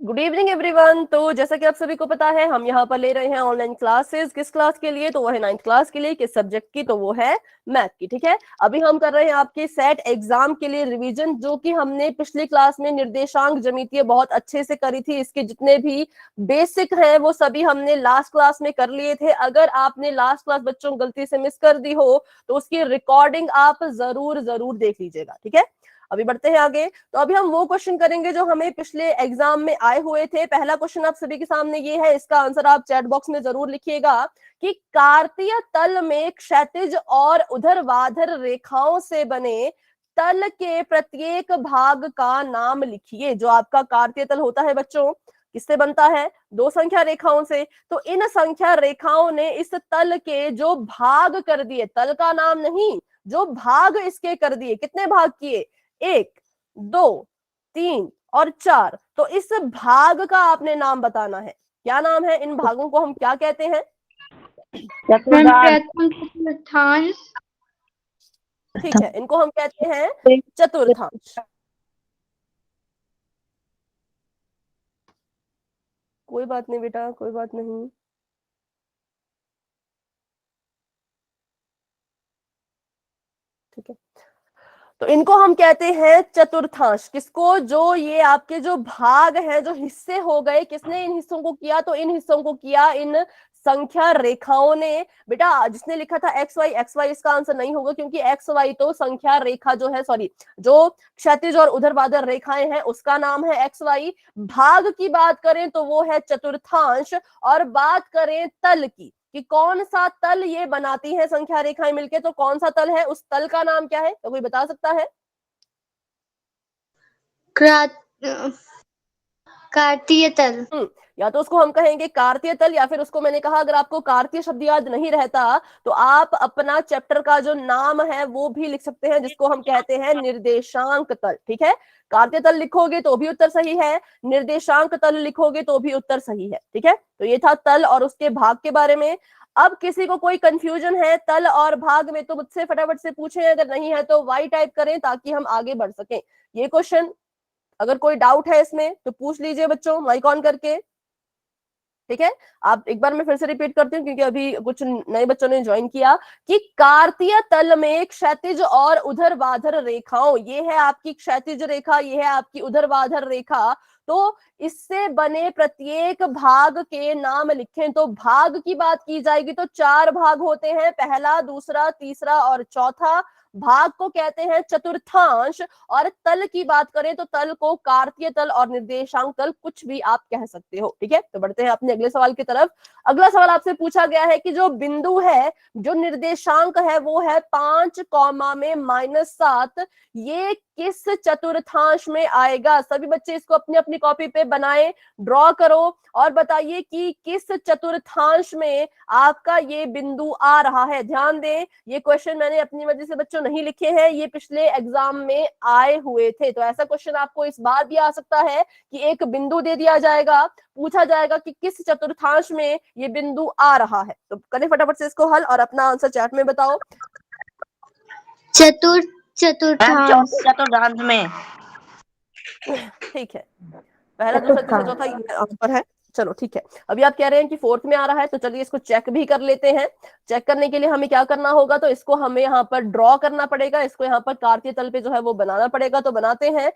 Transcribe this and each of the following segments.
Good evening everyone. तो जैसा कि आप सभी को पता है, हम यहाँ पर ले रहे हैं ऑनलाइन क्लासेस। किस क्लास के लिए? तो वो है 9th क्लास के लिए। किस सब्जेक्ट की? तो वो है मैथ की। ठीक है, अभी हम कर रहे हैं आपके सेट एग्जाम के लिए रिवीजन, जो कि हमने पिछली क्लास में निर्देशांक ज्यामिति बहुत अच्छे से करी थी। इसके जितने भी बेसिक हैं वो सभी हमने लास्ट क्लास में कर लिए थे। अगर आपने लास्ट क्लास बच्चों गलती से मिस कर दी हो तो उसकी रिकॉर्डिंग आप जरूर जरूर देख लीजिएगा। ठीक है, अभी बढ़ते हैं आगे। तो अभी हम वो क्वेश्चन करेंगे जो हमें पिछले एग्जाम में आए हुए थे। पहला क्वेश्चन आप सभी के सामने ये है, इसका आंसर आप चैट बॉक्स में जरूर लिखिएगा कि कार्तीय तल में क्षैतिज और ऊर्ध्वाधर रेखाओं से बने तल के प्रत्येक भाग का नाम लिखिए। जो आपका कार्तीय तल होता है बच्चों, किससे बनता है? दो संख्या रेखाओं से। तो इन संख्या रेखाओं ने इस तल के जो भाग कर दिए, तल का नाम नहीं, जो भाग इसके कर दिए, कितने भाग किए? 1, 2, 3 और 4। तो इस भाग का आपने नाम बताना है। क्या नाम है? इन भागों को हम क्या कहते हैं? चतुर्थांश। ठीक है, इनको हम कहते हैं चतुर्थांश। कोई बात नहीं बेटा, कोई बात नहीं। ठीक है, तो इनको हम कहते हैं चतुर्थांश। किसको? जो ये आपके जो भाग हैं, जो हिस्से हो गए, किसने इन हिस्सों को किया? तो इन हिस्सों को किया इन संख्या रेखाओं ने। बेटा जिसने लिखा था एक्स वाई, एक्स वाई इसका आंसर नहीं होगा, क्योंकि एक्स वाई तो संख्या रेखा जो है, सॉरी, जो क्षैतिज और ऊर्ध्वाधर रेखाएं हैं उसका नाम है एक्स वाई। भाग की बात करें तो वो है चतुर्थांश। और बात करें तल की कि कौन सा तल ये बनाती है संख्या रेखाएं मिलके, तो कौन सा तल है? उस तल का नाम क्या है? तो कोई बता सकता है? कार्तीय तल। या तो उसको हम कहेंगे कार्तीय तल, या फिर उसको मैंने कहा अगर आपको कार्तीय शब्द याद नहीं रहता तो आप अपना चैप्टर का जो नाम है वो भी लिख सकते हैं, जिसको हम कहते हैं निर्देशांक तल। ठीक है, कार्तीय तल लिखोगे तो भी उत्तर सही है, निर्देशांक तल लिखोगे तो भी उत्तर सही है। ठीक है, तो ये था तल और उसके भाग के बारे में। अब किसी को कोई कंफ्यूजन है तल और भाग में तो मुझसे फटाफट से पूछें, अगर नहीं है तो वाई टाइप करें ताकि हम आगे बढ़ सकें। ये क्वेश्चन अगर कोई डाउट है इसमें तो पूछ लीजिए बच्चों, माइक ऑन करके। ठीक है, आप एक बार मैं फिर से रिपीट करती हूँ क्योंकि अभी कुछ नए बच्चों ने ज्वाइन किया कि कार्तीय तल में क्षैतिज और ऊर्ध्वाधर रेखाओं, ये है आपकी क्षैतिज रेखा, ये है आपकी ऊर्ध्वाधर रेखा। तो इससे बने प्रत्येक भाग के नाम लिखें। तो भाग की बात की जाएगी तो 4 भाग होते हैं, पहला, दूसरा, तीसरा और चौथा। भाग को कहते हैं चतुर्थांश। और तल की बात करें तो तल को कार्तीय तल और निर्देशांक तल कुछ भी आप कह सकते हो। ठीक है, तो बढ़ते हैं अपने अगले सवाल की तरफ। अगला सवाल आपसे पूछा गया है कि जो बिंदु है, जो निर्देशांक है वो है 5 कॉमा में -7, ये किस चतुर्थांश में आएगा? सभी बच्चे इसको अपनी अपनी कॉपी पे बनाएं, ड्रॉ करो और बताइए कि किस चतुर्थांश में आपका ये बिंदु आ रहा है। ध्यान दें, ये क्वेश्चन मैंने अपनी वजह से बच्चों नहीं लिखे हैं, ये पिछले एग्जाम में आए हुए थे। तो ऐसा क्वेश्चन आपको इस बार भी आ सकता है कि एक बिंदु दे दिया जाएगा, पूछा जाएगा कि किस चतुर्थांश में ये बिंदु आ रहा है। तो करें फटाफट से इसको हल और अपना आंसर चैट में बताओ। चतुर्थांश में। ठीक है, पहला, दूसरा, तीसरा, चौथा ये आंसर है। चलो ठीक है, अभी आप कह रहे हैं कि 4th में आ रहा है, तो चलिए इसको चेक भी कर लेते हैं। चेक करने के लिए हमें क्या करना होगा? तो इसको हमें यहाँ पर ड्रॉ करना पड़ेगा, इसको यहाँ पर कार्तीय तल पे जो है वो बनाना पड़ेगा। तो बनाते हैं।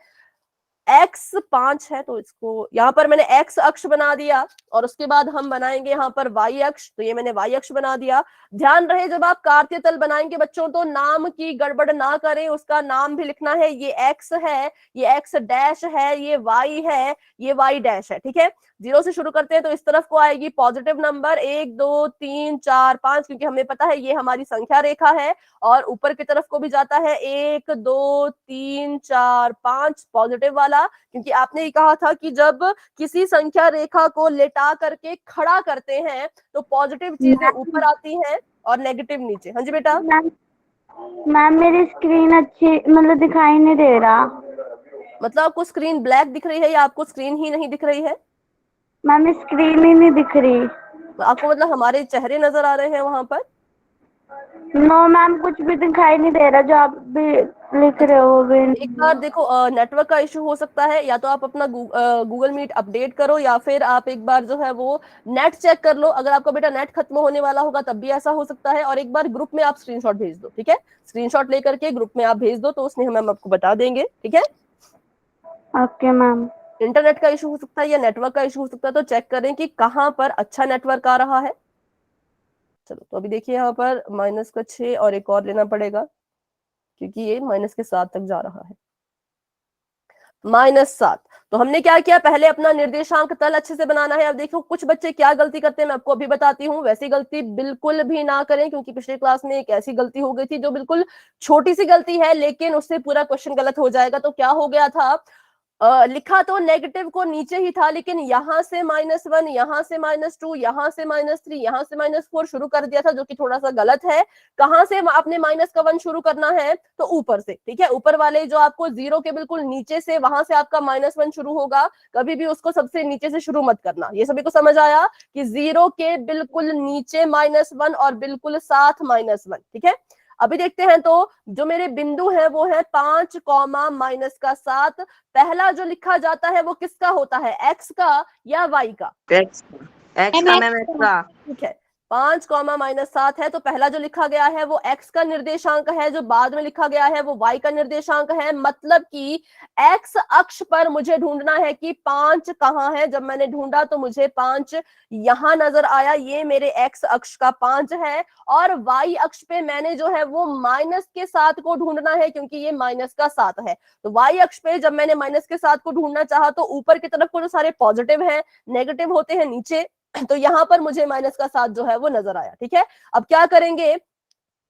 x 5 है तो इसको यहाँ पर मैंने x अक्ष बना दिया और उसके बाद हम बनाएंगे यहाँ पर y अक्ष। तो ये मैंने y अक्ष बना दिया। ध्यान रहे जब आप कार्तीय तल बनाएंगे बच्चों तो नाम की गड़बड़ ना करें, उसका नाम भी लिखना है। ये x है, ये x डैश है, ये y है, ये y डैश है। ठीक है, 0 से शुरू करते हैं तो इस तरफ को आएगी पॉजिटिव नंबर 1 2 3 4 5, क्योंकि हमें पता है ये हमारी संख्या रेखा है। और ऊपर की तरफ को भी जाता है 1 2 3 4 5 पॉजिटिव वाला, क्योंकि आपने ये कहा था कि जब किसी संख्या रेखा को लेटा करके खड़ा करते हैं तो पॉजिटिव चीजें ऊपर आती हैं और नेगेटिव नीचे। हाँ जी बेटा। मैम मेरी स्क्रीन अच्छी मतलब दिखाई नहीं दे रहा। मतलब आपको स्क्रीन ब्लैक दिख रही है या आपको स्क्रीन ही नहीं दिख रही है? मैम स्क्रीन ही नहीं दिख रही। आपको मतलब हमारे चेहरे नजर आ रहे हैं वहां पर? नो मैम, कुछ भी दिखाई नहीं दे रहा जो आप भी लिख रहे हो वो भी। एक बार देखो, नेटवर्क का इशू हो सकता है, या तो आप अपना गूगल मीट अपडेट करो, या फिर आप एक बार जो है वो नेट चेक कर लो। अगर आपका बेटा नेट खत्म होने वाला होगा तब भी ऐसा हो सकता है। और एक बार ग्रुप में आप स्क्रीनशॉट भेज दो, ठीक है? स्क्रीनशॉट लेकर के ग्रुप में आप भेज दो तो उसने हम आपको बता देंगे, ठीक है? Okay ma'am. इंटरनेट का इशू हो सकता है या नेटवर्क का इशू हो सकता है, तो चेक करें कि कहाँ पर अच्छा नेटवर्क आ रहा है। चलो, तो अभी देखिए यहाँ पर -6 और एक और लेना पड़ेगा, क्योंकि ये -7 तक जा रहा है। -7। तो हमने क्या किया, पहले अपना निर्देशांक तल अच्छे से बनाना है। अब देखो कुछ बच्चे क्या गलती करते हैं, मैं आपको अभी बताती हूँ। वैसी गलती बिल्कुल भी ना करें, क्योंकि पिछले क्लास में एक ऐसी गलती हो गई थी जो बिल्कुल छोटी सी गलती है, लेकिन उससे पूरा क्वेश्चन गलत हो जाएगा। तो क्या हो गया था, लिखा तो नेगेटिव को नीचे ही था, लेकिन यहां से -1, यहां से -2, यहां से -3, यहां से -4 शुरू कर दिया था, जो कि थोड़ा सा गलत है। कहां से आपने -1 शुरू करना है, तो ऊपर से, ठीक है? ऊपर वाले जो आपको 0 के बिल्कुल नीचे से, वहां से आपका -1 शुरू होगा। कभी भी उसको सबसे नीचे से शुरू मत करना। ये सभी को समझ आया कि 0 के बिल्कुल नीचे -1 और बिल्कुल साथ -1, ठीक है? अभी देखते हैं, तो जो मेरे बिंदु है वो है 5, -7। पहला जो लिखा जाता है वो किसका होता है, एक्स का या वाई का? एक्स का मैम, एक्स का। ठीक है, 5, -7 है, तो पहला जो लिखा गया है वो एक्स का निर्देशांक है, जो बाद में लिखा गया है वो वाई का निर्देशांक है। मतलब कि एक्स अक्ष पर मुझे ढूंढना है कि 5 कहाँ है। जब मैंने ढूंढा तो मुझे 5 यहां नजर आया, ये मेरे एक्स अक्ष का 5 है। और वाई अक्ष पे मैंने जो है वो -7 को ढूंढना है, क्योंकि ये -7 है। तो वाई अक्ष पे जब मैंने -7 को ढूंढना चाहा, तो ऊपर की तरफ को जो सारे पॉजिटिव हैं, नेगेटिव होते हैं नीचे, तो यहां पर मुझे -7 जो है वो नजर आया, ठीक है? अब क्या करेंगे,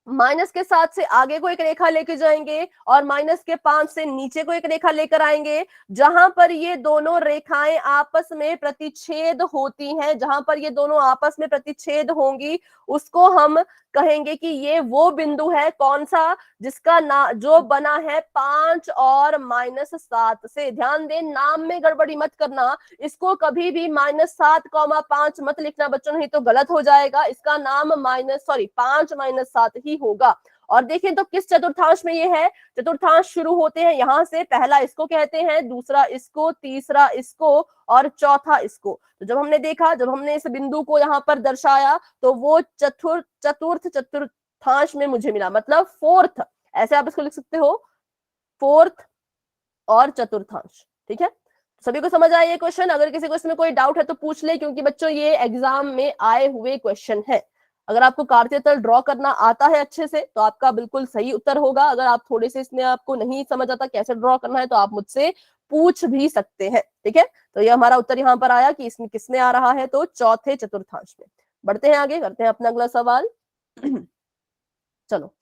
-7 से आगे को एक रेखा लेके जाएंगे और -5 से नीचे को एक रेखा लेकर आएंगे। जहां पर ये दोनों रेखाएं आपस में प्रतिच्छेद होती हैं, जहां पर ये दोनों आपस में प्रतिच्छेद होंगी, उसको हम कहेंगे कि ये वो बिंदु है, कौन सा, जिसका ना जो बना है 5 और -7 से। ध्यान दें, नाम में गड़बड़ी मत करना। इसको कभी भी -7, 5 मत लिखना बच्चों, नहीं तो गलत हो जाएगा। इसका नाम 5 -7 ही होगा। और देखें तो किस चतुर्थांश में ये है, चतुर्थांश शुरू होते हैं यहां से। पहला इसको कहते हैं, दूसरा इसको, तीसरा इसको और चौथा इसको। तो जब हमने देखा, जब हमने इस बिंदु को यहाँ पर दर्शाया, तो वो चतुर्थांश में मुझे मिला, मतलब फोर्थ, ऐसे आप इसको लिख सकते हो, फोर्थ और चतुर्थांश, ठीक है? सभी को समझ आया ये क्वेश्चन? अगर किसी क्वेश्चन में कोई डाउट है तो पूछ ले, क्योंकि बच्चों ये एग्जाम में आए हुए क्वेश्चन है। अगर आपको कार्तीय तल ड्रॉ करना आता है अच्छे से, तो आपका बिल्कुल सही उत्तर होगा। अगर आप थोड़े से इसमें आपको नहीं समझ आता कैसे ड्रॉ करना है, तो आप मुझसे पूछ भी सकते हैं, ठीक है? तो ये हमारा उत्तर यहाँ पर आया कि इसमें किसमें आ रहा है, तो चौथे चतुर्थांश में। बढ़ते हैं आगे, करते हैं अपना अगला सवाल। चलो,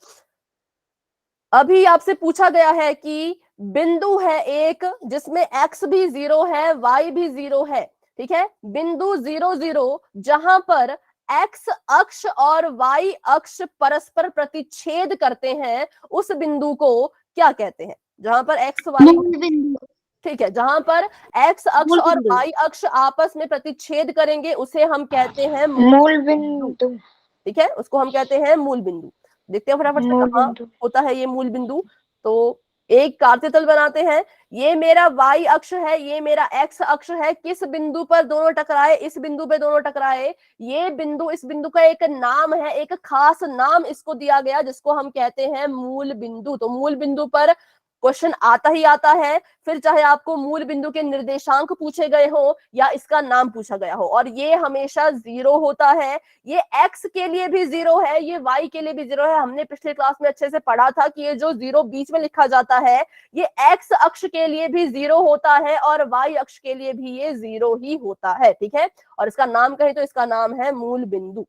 अभी आपसे पूछा गया है कि बिंदु है एक जिसमें x भी 0 है, y भी 0 है, ठीक है? बिंदु 0 0 जहां पर x अक्ष और y अक्ष परस्पर प्रतिच्छेद करते हैं, उस बिंदु को क्या कहते हैं? जहां पर x y, ठीक है, जहां पर x अक्ष और y अक्ष आपस में प्रतिच्छेद करेंगे, उसे हम कहते हैं मूल बिंदु, ठीक है? उसको हम कहते हैं मूल बिंदु। देखते हैं फटाफट से कहाँ होता है ये मूल बिंदु। तो एक कार्तीय तल बनाते हैं, ये मेरा y अक्ष है, ये मेरा x अक्ष है। किस बिंदु पर दोनों टकराए, इस बिंदु पे दोनों टकराए। ये बिंदु, इस बिंदु का एक नाम है, एक खास नाम इसको दिया गया, जिसको हम कहते हैं मूल बिंदु। तो मूल बिंदु पर क्वेश्चन आता ही आता है, फिर चाहे आपको मूल बिंदु के निर्देशांक पूछे गए हो या इसका नाम पूछा गया हो, और ये हमेशा 0 होता है। ये x के लिए भी 0 है, ये y के लिए भी 0 है। हमने पिछले क्लास में अच्छे से पढ़ा था कि ये जो 0 बीच में लिखा जाता है, ये x अक्ष के लिए भी 0 होता है और y अक्ष के लिए भी ये 0 ही होता है, ठीक है? और इसका नाम कहें तो इसका नाम है मूल बिंदु,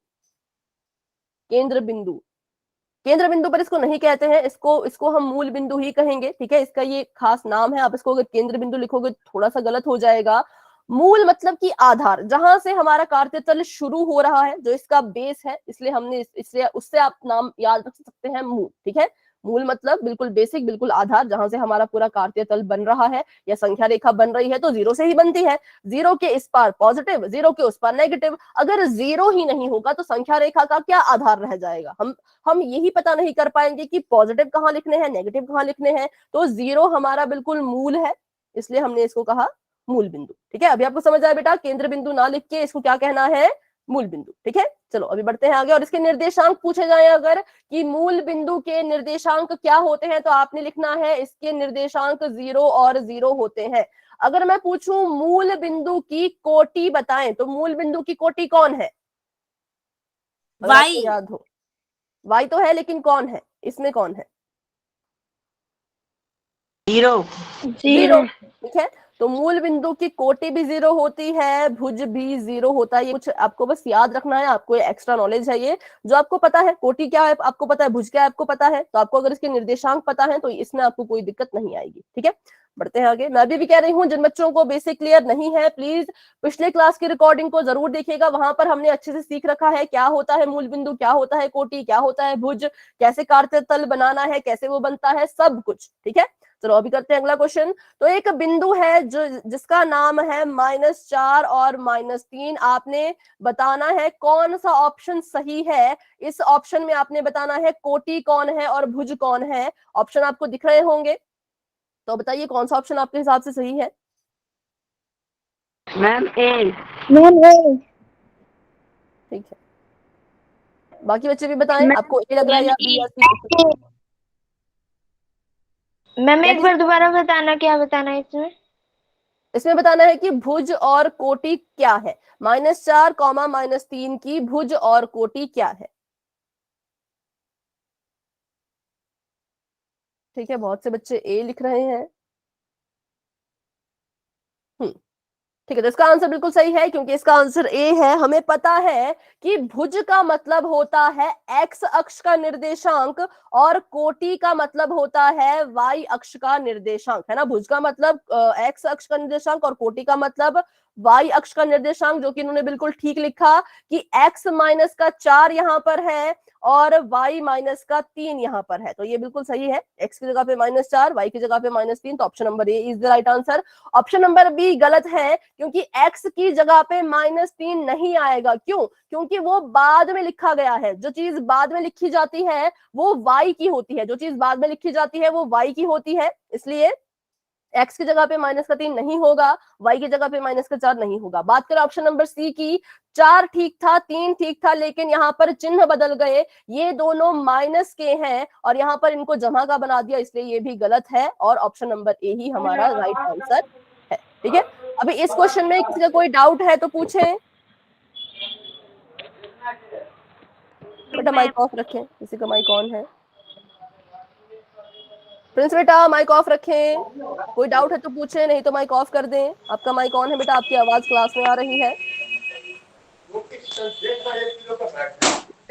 केंद्र बिंदु। केंद्र बिंदु पर इसको नहीं कहते हैं, इसको हम मूल बिंदु ही कहेंगे, ठीक है? इसका ये खास नाम है। आप इसको अगर केंद्र बिंदु लिखोगे तो थोड़ा सा गलत हो जाएगा। मूल मतलब कि आधार, जहां से हमारा कार्तीय तल शुरू हो रहा है, जो इसका बेस है, इसलिए हमने इसलिए उससे आप नाम याद रख सकते हैं मूल, ठीक है? मूल मतलब बिल्कुल बेसिक, बिल्कुल आधार, जहां से हमारा पूरा कार्तीय तल बन रहा है या संख्या रेखा बन रही है तो जीरो से ही बनती है। जीरो के इस पार पॉजिटिव, जीरो के उस पार नेगेटिव। अगर जीरो ही नहीं होगा तो संख्या रेखा का क्या आधार रह जाएगा? हम यही पता नहीं कर पाएंगे कि पॉजिटिव कहाँ लिखने हैं, नेगेटिव कहाँ लिखने हैं। तो जीरो हमारा बिल्कुल मूल है, इसलिए हमने इसको कहा मूल बिंदु। ठीक है, अभी आपको समझ आया बेटा, केंद्र बिंदु ना लिख के इसको क्या कहना है? मूल बिंदु। ठीक है, चलो अभी बढ़ते हैं आगे। और इसके निर्देशांक पूछे जाए अगर कि मूल बिंदु के निर्देशांक क्या होते हैं, तो आपने लिखना है इसके निर्देशांक 0 और 0 होते हैं। अगर मैं पूछूं मूल बिंदु की कोटि बताएं, तो मूल बिंदु की कोटि कौन है? अगर आपको याद हो, वाई तो है, लेकिन कौन है इसमें? कौन है? जीरो। जीरो। ठीक है, तो मूल बिंदु की कोटि भी जीरो होती है, भुज भी जीरो होता है। ये कुछ आपको बस याद रखना है, आपको एक्स्ट्रा नॉलेज है ये, जो आपको पता है। कोटि क्या है आपको पता है, भुज क्या है आपको पता है, तो आपको अगर इसके निर्देशांक पता है तो इसमें आपको कोई दिक्कत नहीं आएगी। ठीक है, बढ़ते हैं आगे। मैं अभी भी कह रही हूँ, जिन बच्चों को बेसिक क्लियर नहीं है प्लीज पिछले क्लास की रिकॉर्डिंग को जरूर देखिएगा, वहां पर हमने अच्छे से सीख रखा है क्या होता है मूल बिंदु, क्या होता है कोटि, क्या होता है भुज, कैसे कार्तीय तल बनाना है, कैसे वो बनता है, सब कुछ। ठीक है, चलो अभी करते हैं अगला क्वेश्चन। तो एक बिंदु है जो जिसका नाम है -4 और -3। आपने बताना है कौन सा ऑप्शन सही है। इस ऑप्शन में आपने बताना है कोटि कौन है और भुज कौन है। ऑप्शन आपको दिख रहे होंगे, तो बताइए कौन सा ऑप्शन आपके हिसाब से सही है? मैम ए। ठीक है, बाकी बच्चे भी बताएं, आपको ए लग रहा है या बी या सी? मैम क्या एक चीज? बार दोबारा बताना, क्या बताना है इसमें? इसमें बताना है कि भुज और कोटि क्या है। -4 -3 की भुज और कोटि क्या है? ठीक है, बहुत से बच्चे ए लिख रहे हैं। ठीक है, तो इसका आंसर बिल्कुल सही है, क्योंकि इसका आंसर ए है। हमें पता है कि भुज का मतलब होता है एक्स अक्ष का निर्देशांक और कोटि का मतलब होता है वाई अक्ष का निर्देशांक, है ना। भुज का मतलब एक्स अक्ष का निर्देशांक और कोटि का मतलब वाई अक्ष का निर्देशांक, जो कि इन्होंने बिल्कुल ठीक लिखा कि एक्स माइनस का 4 यहाँ पर है और y माइनस का 3 यहाँ पर है। तो ये बिल्कुल सही है, x की जगह पे -4, y की जगह पे -3। तो option number A is the right answer. Option number B गलत है, क्योंकि x की जगह पे -3 नहीं आएगा। क्यों? क्योंकि वो बाद में लिखा गया है। जो चीज बाद में लिखी जाती है वो y की होती है, जो चीज बाद में लिखी जाती है वो y की होती है। इसलिए x की जगह पे -3 नहीं होगा, y की जगह पे -4 नहीं होगा। बात करें ऑप्शन नंबर सी की, 4 ठीक था, 3 ठीक था, लेकिन यहाँ पर चिन्ह बदल गए। ये दोनों माइनस के हैं और यहाँ पर इनको जमा का बना दिया, इसलिए ये भी गलत है और ऑप्शन नंबर ए ही हमारा राइट आंसर है। ठीक है, अभी इस क्वेश्चन में किसी का कोई डाउट है तो पूछें। बेटा माइक ऑफ रखें, किसी का माइक ऑन है? प्रिंस बेटा माइक ऑफ रखें, कोई डाउट है तो पूछें, नहीं तो माइक ऑफ कर दें। आपका माइक ऑन है बेटा, आपकी आवाज क्लास में आ रही है।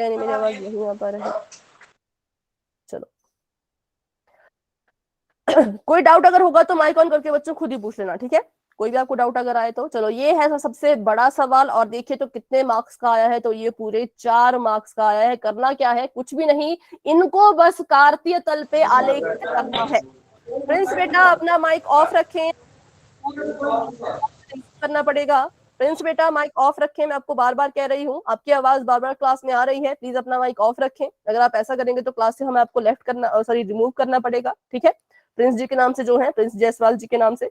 नहीं, मेरी आवाज नहीं आ पा रही। चलो कोई डाउट अगर होगा तो माइक ऑन करके बच्चों खुद ही पूछ लेना, ठीक है। कोई भी आपको डाउट अगर आए तो। चलो ये है सबसे बड़ा सवाल, और देखिए तो कितने मार्क्स का आया है, तो ये पूरे 4 मार्क्स का आया है। करना क्या है, कुछ भी नहीं, इनको बस कार्तीय तल पे आलेखित करना है। प्रिंस बेटा अपना माइक ऑफ रखें, करना पड़ेगा। प्रिंस बेटा माइक ऑफ रखें, मैं आपको बार बार कह रही हूँ, आपकी आवाज बार बार क्लास में आ रही है, प्लीज अपना माइक ऑफ रखें। अगर आप ऐसा करेंगे तो क्लास से हमें आपको लेफ्ट करना, सॉरी रिमूव करना पड़ेगा, ठीक है। प्रिंस जी के नाम से जो है, प्रिंस जायसवाल जी के नाम से।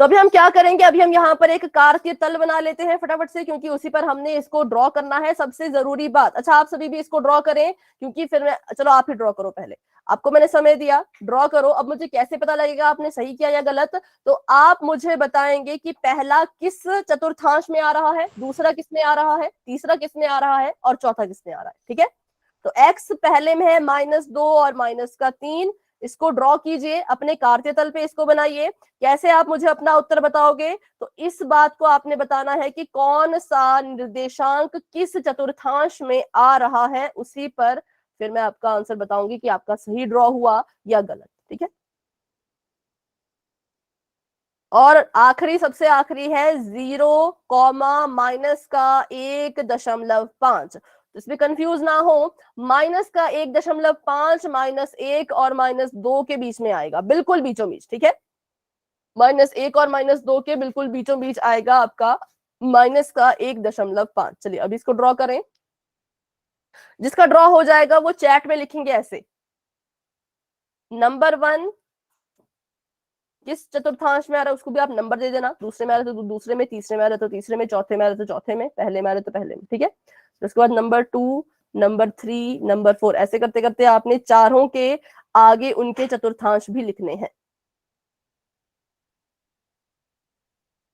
तो अभी हम क्या करेंगे, अभी हम यहाँ पर एक कार्तीय तल बना लेते हैं फटाफट से, क्योंकि उसी पर हमने इसको ड्रॉ करना है, सबसे जरूरी बात। अच्छा आप सभी भी इसको ड्रॉ करें, क्योंकि फिर मैं, चलो आप ही ड्रॉ करो पहले, आपको मैंने समय दिया, ड्रॉ करो। अब मुझे कैसे पता लगेगा आपने सही किया या गलत, तो आप मुझे बताएंगे कि पहला किस चतुर्थांश में आ रहा है, दूसरा किस में आ रहा है, तीसरा किस में आ रहा है और चौथा किस में आ रहा है, ठीक है। तो x पहले में है -2 और -3, इसको ड्रॉ कीजिए अपने कार्तीय तल पे, इसको बनाइए। कैसे आप मुझे अपना उत्तर बताओगे, तो इस बात को आपने बताना है कि कौन सा निर्देशांक किस चतुर्थांश में आ रहा है, उसी पर फिर मैं आपका आंसर बताऊंगी कि आपका सही ड्रॉ हुआ या गलत, ठीक है। और आखिरी, सबसे आखिरी है 0, माइनस का 1.5। तो इसमें कंफ्यूज ना हो, माइनस का 1.5 -1 और -2 के बीच में आएगा, बिल्कुल बीचों बीच, ठीक है। -1 और -2 के बिल्कुल बीचों बीच आएगा आपका माइनस का 1.5। चलिए अब इसको ड्रॉ करें। जिसका ड्रॉ हो जाएगा वो चैट में लिखेंगे ऐसे, नंबर 1 किस चतुर्थांश में आ रहा है उसको भी आप नंबर दे देना, दूसरे में आ रहा है तो दूसरे में, तीसरे में आ रहा है तो तीसरे में, चौथे में आ रहा है तो चौथे में, पहले में आ रहा है तो पहले में, ठीक है। तो उसके बाद नंबर 2, नंबर 3, नंबर 4, ऐसे करते करते आपने चारों के आगे उनके चतुर्थांश भी लिखने हैं।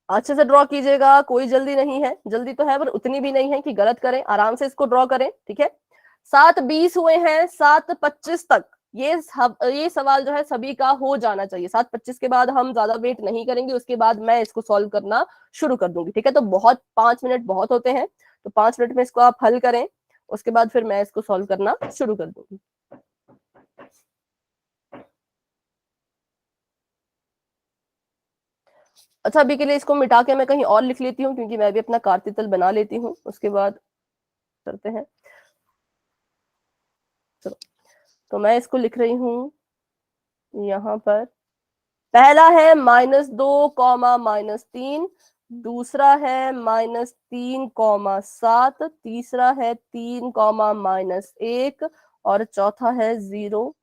अच्छे से ड्रॉ कीजिएगा, कोई जल्दी नहीं है, जल्दी तो है पर उतनी भी नहीं है कि गलत करें, आराम से इसको ड्रॉ करें, ठीक है। 7:20 हुए हैं, 7:25 तक ये सवाल जो है सभी का हो जाना चाहिए। 7:25 के बाद हम ज्यादा वेट नहीं करेंगे, उसके बाद मैं इसको सॉल्व करना शुरू कर दूंगी, ठीक है। तो 5 मिनट बहुत होते हैं, तो 5 मिनट में इसको आप हल करें, उसके बाद फिर मैं इसको सॉल्व करना शुरू कर दूंगी। अच्छा, अभी के लिए इसको मिटा के मैं कहीं और लिख लेती हूँ, क्योंकि मैं भी अपना कार्तीतल बना लेती हूँ, उसके बाद करते हैं। चलो, तो मैं इसको लिख रही हूँ यहाँ पर। पहला है -2, -3, दूसरा है -3, 7, तीसरा है 3, -1 और चौथा है 0,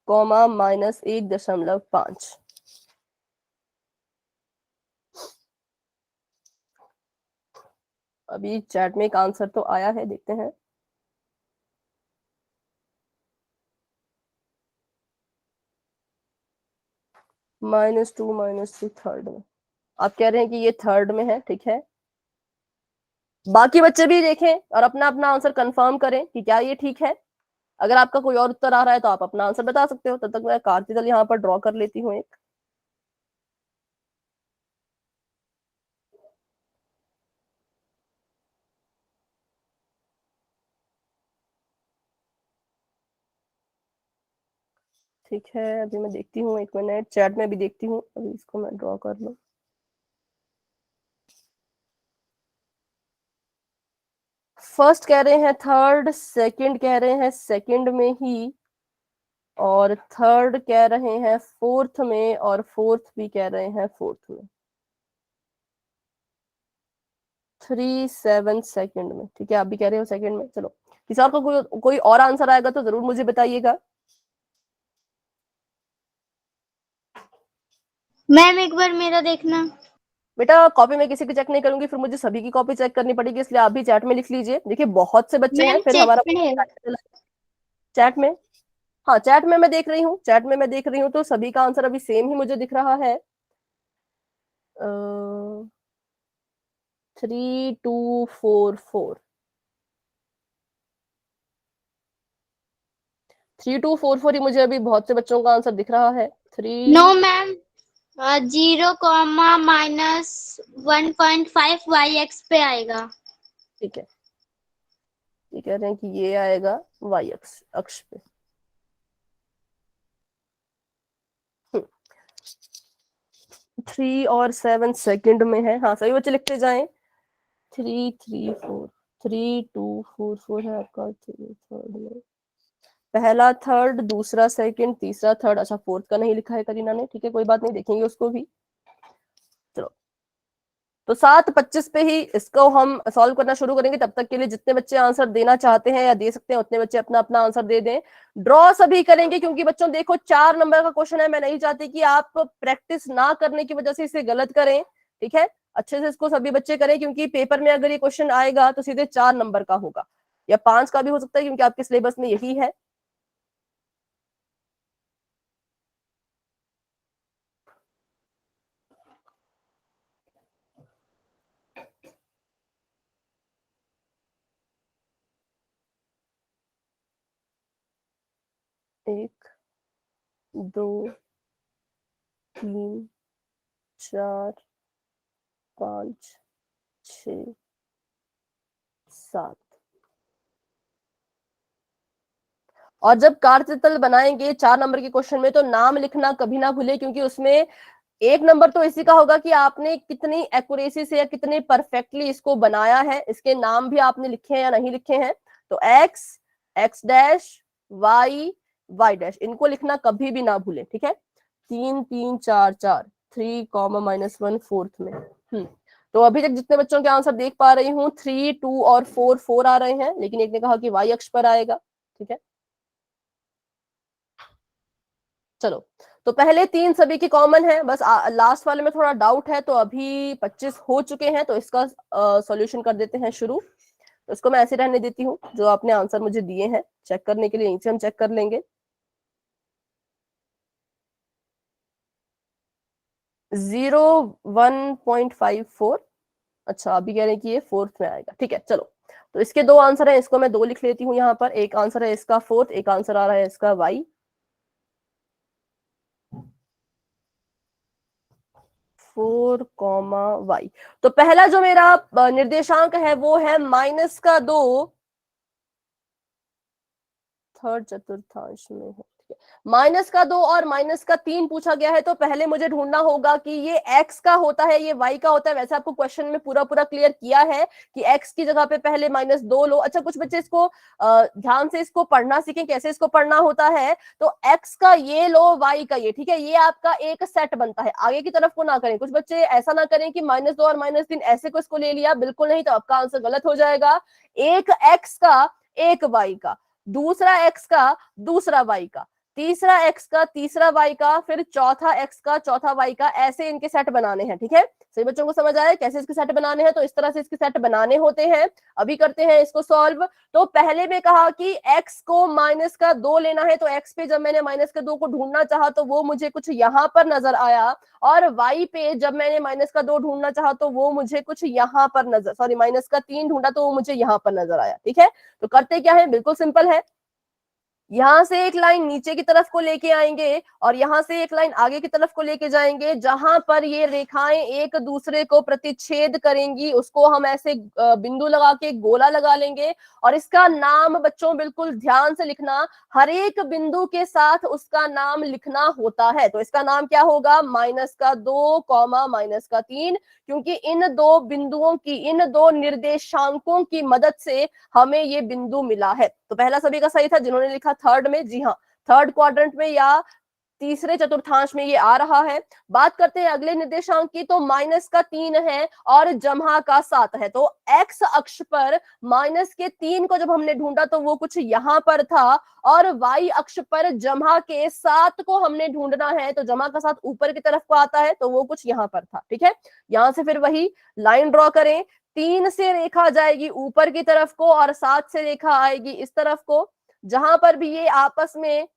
-1.5। अभी चैट में एक आंसर तो आया है, देखते हैं। -2, -3 थर्ड में, आप कह रहे हैं कि ये थर्ड में है, ठीक है। बाकी बच्चे भी देखें और अपना अपना आंसर कंफर्म करें कि क्या ये ठीक है। अगर आपका कोई और उत्तर आ रहा है तो आप अपना आंसर बता सकते हो, तब तक मैं कार्तीतल यहाँ पर ड्रॉ कर लेती हूँ एक। ठीक है, अभी मैं देखती हूँ, 1 मिनट, चैट में भी देखती हूँ, अभी इसको मैं ड्रॉ कर लूँ। फर्स्ट कह रहे हैं थर्ड, सेकंड कह रहे हैं सेकंड में ही, और थर्ड कह रहे हैं फोर्थ में, और फोर्थ भी कह रहे हैं फोर्थ में। 3, 7 सेकंड में, ठीक है। आप भी कह रहे हो सेकंड में। चलो, किसी और को कोई और आंसर आएगा तो जरूर मुझे बताइएगा। मैम एक बार मेरा देखना। बेटा, कॉपी में किसी की चेक नहीं करूंगी, फिर मुझे सभी की कॉपी चेक करनी पड़ेगी, इसलिए आप भी चैट में लिख लीजिए। देखिए बहुत से बच्चे हैं, मैम फिर चेक हमारा पे है। चैट में। हाँ, चैट में मैं देख रही हूँ, चैट में मैं देख रही हूँ, तो सभी का आंसर अभी सेम ही मुझे दिख रहा है। 3244, 3244 ही मुझे अभी बहुत से बच्चों का आंसर दिख रहा है। नो मैम, 0, -1.5 YX पे आएगा। ठीक है, ये कह रहे हैं कि ये आएगा y अक्ष पे। 3 और 7 सेकंड में है। हाँ, सभी बच्चे लिखते जाएं। 3, 3, 4, 3, 2, 4, 4 है आपका थर्ड में। पहला थर्ड, दूसरा सेकंड, तीसरा थर्ड। अच्छा, फोर्थ का नहीं लिखा है करीना ने, ठीक है, कोई बात नहीं, देखेंगे उसको भी। चलो, तो 7:25 पे ही इसको हम सॉल्व करना शुरू करेंगे। तब तक के लिए जितने बच्चे आंसर देना चाहते हैं या दे सकते हैं, उतने बच्चे अपना अपना आंसर दे दें। ड्रॉ सभी करेंगे, क्योंकि बच्चों देखो 4 नंबर का क्वेश्चन है, मैं नहीं चाहती कि आप प्रैक्टिस ना करने की वजह से इसे गलत करें, ठीक है। अच्छे से इसको सभी बच्चे करें, क्योंकि पेपर में अगर ये क्वेश्चन आएगा तो सीधे 4 नंबर का होगा, या 5 का भी हो सकता है, क्योंकि आपके सिलेबस में यही है। एक, 2, 3, 4, 5, 6, 7। और जब कार्तीतल बनाएंगे 4 नंबर के क्वेश्चन में, तो नाम लिखना कभी ना भूले, क्योंकि उसमें एक नंबर तो इसी का होगा कि आपने कितनी एक्यूरेसी से या कितने परफेक्टली इसको बनाया है, इसके नाम भी आपने लिखे हैं या नहीं लिखे हैं। तो x, x dash, y, y dash, इनको लिखना कभी भी ना भूलें, ठीक है। 3 3 4 4, 3 कॉमा -1 फोर्थ में। तो अभी तक जितने बच्चों के आंसर देख पा रही हूँ 3 2 और 4 4 आ रहे हैं, लेकिन एक ने कहा कि वाई अक्ष पर आएगा, ठीक है। चलो, तो पहले 3 सभी की कॉमन है, बस लास्ट वाले में थोड़ा डाउट है। तो अभी 25 हो चुके हैं, तो इसका सॉल्यूशन कर देते हैं शुरू। तो इसको मैं ऐसे रहने देती हूँ, जो आपने आंसर मुझे दिए हैं चेक करने के लिए नीचे हम चेक कर लेंगे। 01.54। अच्छा, अभी कह रहे हैं कि ये फोर्थ में आएगा, ठीक है। चलो, तो इसके दो आंसर है, इसको मैं 2 लिख लेती हूँ यहाँ पर। एक आंसर है इसका फोर्थ, एक आंसर आ रहा है इसका वाई। 4, तो पहला जो मेरा निर्देशांक है वो है -2 थर्ड चतुर्थांश में है, -2 और -3 पूछा गया है। तो पहले मुझे ढूंढना होगा कि ये x का होता है, ये y का होता है। वैसे आपको क्वेश्चन में पूरा पूरा क्लियर किया है कि x की जगह पे पहले -2 लो। अच्छा, कुछ बच्चे इसको ध्यान से इसको पढ़ना सीखें, कैसे इसको पढ़ना होता है। तो x का ये लो, y का ये, ठीक है। ये आपका एक सेट बनता है, आगे की तरफ को ना करें। कुछ बच्चे ऐसा ना करें कि -2 और -3 ऐसे को इसको ले लिया, बिल्कुल नहीं, तो आपका आंसर गलत हो जाएगा। एक x का, एक y का, दूसरा x का, दूसरा y का, तीसरा x का, तीसरा y का, फिर चौथा x का, चौथा y का, ऐसे इनके सेट बनाने हैं, ठीक है। सभी बच्चों को समझ आया कैसे इसके सेट बनाने हैं। तो इस तरह से इसके सेट बनाने होते हैं। अभी करते हैं इसको सॉल्व। तो पहले में कहा कि x को -2 लेना है, तो x पे जब मैंने -2 को ढूंढना चाहा तो वो मुझे कुछ यहां पर नजर आया, और y पे जब मैंने -2 ढूंढना चाहा तो वो मुझे कुछ यहां पर नजर, सॉरी -3 ढूंढा तो वो मुझे यहां पर नजर आया, ठीक है। तो करते क्या है, बिल्कुल सिंपल है। यहां से एक लाइन नीचे की तरफ को लेके आएंगे और यहां से एक लाइन आगे की तरफ को लेके जाएंगे। जहां पर ये रेखाएं एक दूसरे को प्रतिच्छेद करेंगी उसको हम ऐसे बिंदु लगा के गोला लगा लेंगे। और इसका नाम बच्चों बिल्कुल ध्यान से लिखना, हर एक बिंदु के साथ उसका नाम लिखना होता है। तो इसका नाम क्या होगा, -2, -3, क्योंकि इन दो बिंदुओं की, इन दो निर्देशांकों की मदद से हमें ये बिंदु मिला है। तो पहला सभी का सही था जिन्होंने लिखा थर्ड में, जी हाँ, थर्ड क्वाड्रेंट में या तीसरे चतुर्थांश में ये आ रहा है। बात करते हैं अगले निर्देशांक की, तो -3 है और जमहा का 7 है। तो x अक्ष पर -3 को जब हमने ढूंढा तो वो कुछ यहां पर था, और y अक्ष पर जमहा के 7 को हमने ढूंढना है, तो जमहा का 7 ऊपर की तरफ को आता है, तो वो कुछ यहां पर था, ठीक है। यहां से फिर वही लाइन ड्रॉ करें। 3 से रेखा जाएगी ऊपर की तरफ को और 7 से रेखा आएगी इस तरफ को। जहां पर भी ये आपस में